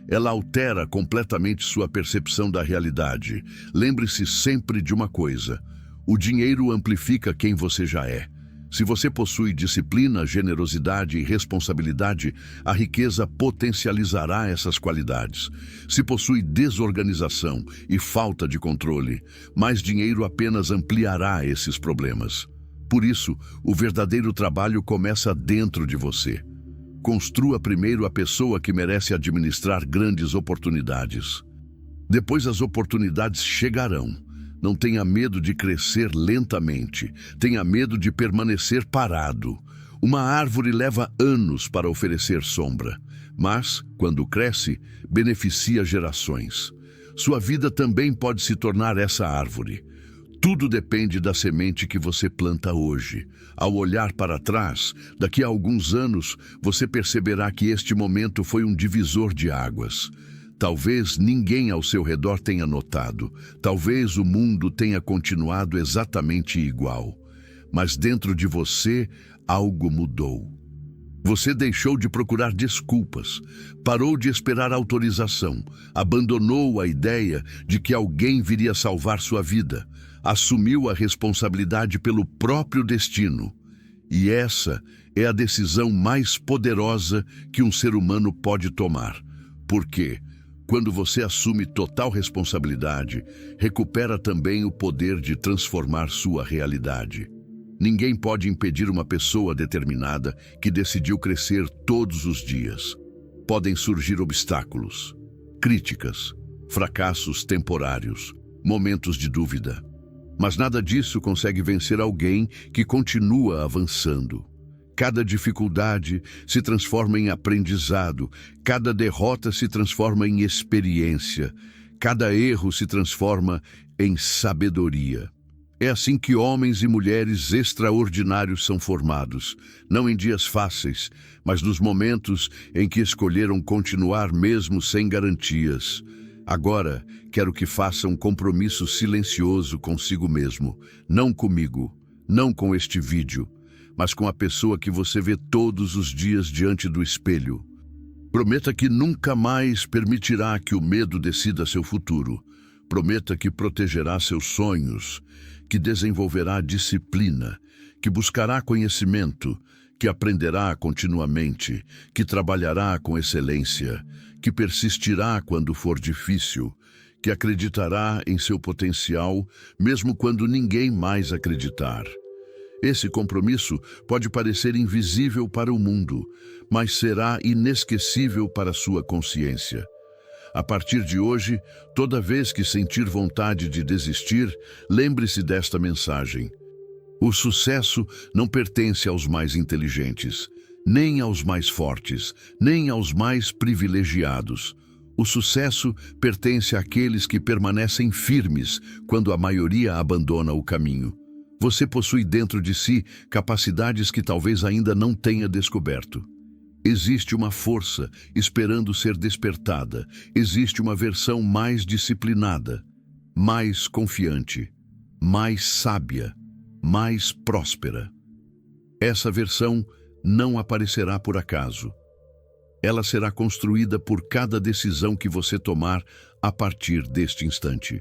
Ela altera completamente sua percepção da realidade. Lembre-se sempre de uma coisa: o dinheiro amplifica quem você já é. Se você possui disciplina, generosidade e responsabilidade, a riqueza potencializará essas qualidades. Se possui desorganização e falta de controle, mais dinheiro apenas ampliará esses problemas. Por isso, o verdadeiro trabalho começa dentro de você. Construa primeiro a pessoa que merece administrar grandes oportunidades. Depois as oportunidades chegarão. Não tenha medo de crescer lentamente. Tenha medo de permanecer parado. Uma árvore leva anos para oferecer sombra, mas, quando cresce, beneficia gerações. Sua vida também pode se tornar essa árvore. Tudo depende da semente que você planta hoje. Ao olhar para trás, daqui a alguns anos, você perceberá que este momento foi um divisor de águas. Talvez ninguém ao seu redor tenha notado. Talvez o mundo tenha continuado exatamente igual. Mas dentro de você, algo mudou. Você deixou de procurar desculpas, parou de esperar autorização, abandonou a ideia de que alguém viria salvar sua vida, assumiu a responsabilidade pelo próprio destino. E essa é a decisão mais poderosa que um ser humano pode tomar. Porque, quando você assume total responsabilidade, recupera também o poder de transformar sua realidade. Ninguém pode impedir uma pessoa determinada que decidiu crescer todos os dias. Podem surgir obstáculos, críticas, fracassos temporários, momentos de dúvida. Mas nada disso consegue vencer alguém que continua avançando. Cada dificuldade se transforma em aprendizado, cada derrota se transforma em experiência, cada erro se transforma em sabedoria. É assim que homens e mulheres extraordinários são formados, não em dias fáceis, mas nos momentos em que escolheram continuar mesmo sem garantias. Agora, quero que faça um compromisso silencioso consigo mesmo, não comigo, não com este vídeo, mas com a pessoa que você vê todos os dias diante do espelho. Prometa que nunca mais permitirá que o medo decida seu futuro. Prometa que protegerá seus sonhos, que desenvolverá disciplina, que buscará conhecimento, que aprenderá continuamente, que trabalhará com excelência, que persistirá quando for difícil, que acreditará em seu potencial, mesmo quando ninguém mais acreditar. Esse compromisso pode parecer invisível para o mundo, mas será inesquecível para sua consciência. A partir de hoje, toda vez que sentir vontade de desistir, lembre-se desta mensagem. O sucesso não pertence aos mais inteligentes, nem aos mais fortes, nem aos mais privilegiados. O sucesso pertence àqueles que permanecem firmes quando a maioria abandona o caminho. Você possui dentro de si capacidades que talvez ainda não tenha descoberto. Existe uma força esperando ser despertada. Existe uma versão mais disciplinada, mais confiante, mais sábia, mais próspera. Essa versão não aparecerá por acaso. Ela será construída por cada decisão que você tomar a partir deste instante.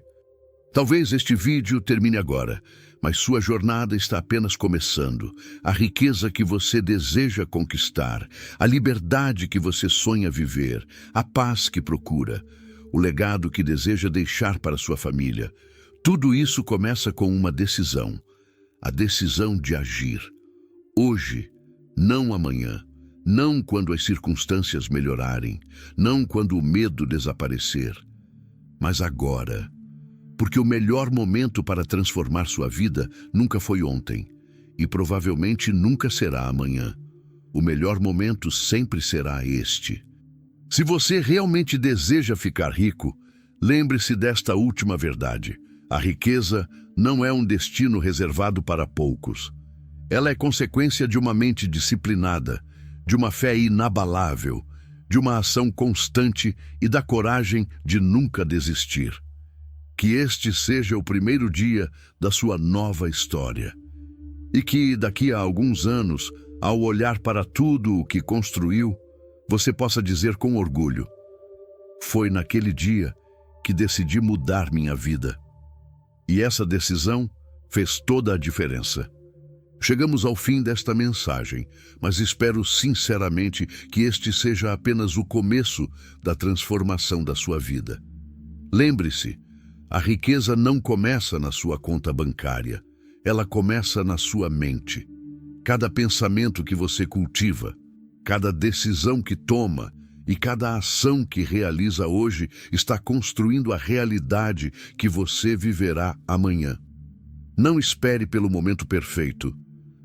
Talvez este vídeo termine agora, mas sua jornada está apenas começando. A riqueza que você deseja conquistar, a liberdade que você sonha viver, a paz que procura, o legado que deseja deixar para sua família. Tudo isso começa com uma decisão, a decisão de agir. Hoje, não amanhã, não quando as circunstâncias melhorarem, não quando o medo desaparecer, mas agora. Porque o melhor momento para transformar sua vida nunca foi ontem e provavelmente nunca será amanhã. O melhor momento sempre será este. Se você realmente deseja ficar rico, lembre-se desta última verdade. A riqueza não é um destino reservado para poucos. Ela é consequência de uma mente disciplinada, de uma fé inabalável, de uma ação constante e da coragem de nunca desistir. Que este seja o primeiro dia da sua nova história. E que, daqui a alguns anos, ao olhar para tudo o que construiu, você possa dizer com orgulho: foi naquele dia que decidi mudar minha vida. E essa decisão fez toda a diferença. Chegamos ao fim desta mensagem, mas espero sinceramente que este seja apenas o começo da transformação da sua vida. Lembre-se, a riqueza não começa na sua conta bancária, ela começa na sua mente. Cada pensamento que você cultiva, cada decisão que toma e cada ação que realiza hoje está construindo a realidade que você viverá amanhã. Não espere pelo momento perfeito.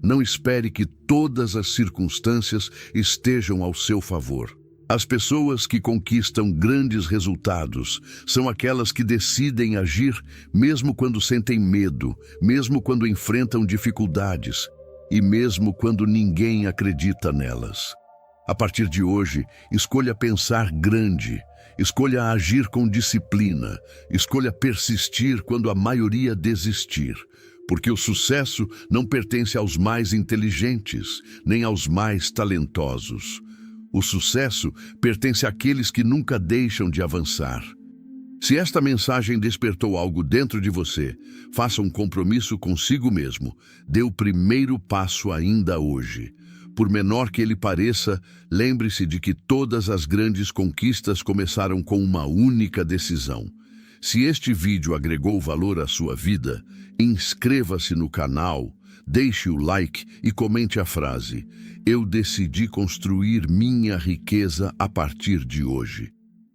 Não espere que todas as circunstâncias estejam ao seu favor. As pessoas que conquistam grandes resultados são aquelas que decidem agir mesmo quando sentem medo, mesmo quando enfrentam dificuldades e mesmo quando ninguém acredita nelas. A partir de hoje, escolha pensar grande, escolha agir com disciplina, escolha persistir quando a maioria desistir, porque o sucesso não pertence aos mais inteligentes, nem aos mais talentosos. O sucesso pertence àqueles que nunca deixam de avançar. Se esta mensagem despertou algo dentro de você, faça um compromisso consigo mesmo. Dê o primeiro passo ainda hoje. Por menor que ele pareça, lembre-se de que todas as grandes conquistas começaram com uma única decisão. Se este vídeo agregou valor à sua vida, inscreva-se no canal, deixe o like e comente a frase: "Eu decidi construir minha riqueza a partir de hoje".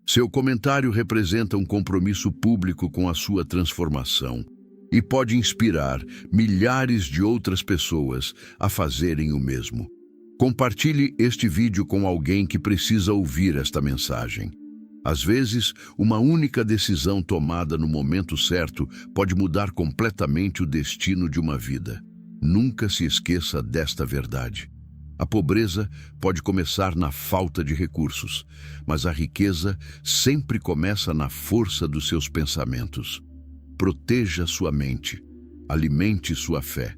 Seu comentário representa um compromisso público com a sua transformação e pode inspirar milhares de outras pessoas a fazerem o mesmo. Compartilhe este vídeo com alguém que precisa ouvir esta mensagem. Às vezes, uma única decisão tomada no momento certo pode mudar completamente o destino de uma vida. Nunca se esqueça desta verdade. A pobreza pode começar na falta de recursos, mas a riqueza sempre começa na força dos seus pensamentos. Proteja sua mente, alimente sua fé,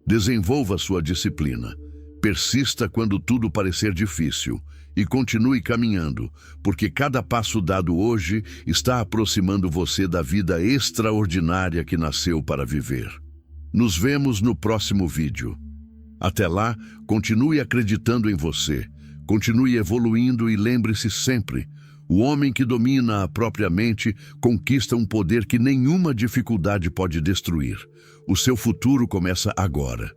desenvolva sua disciplina. Persista quando tudo parecer difícil e continue caminhando, porque cada passo dado hoje está aproximando você da vida extraordinária que nasceu para viver. Nos vemos no próximo vídeo. Até lá, continue acreditando em você, continue evoluindo e lembre-se sempre: o homem que domina a própria mente conquista um poder que nenhuma dificuldade pode destruir. O seu futuro começa agora.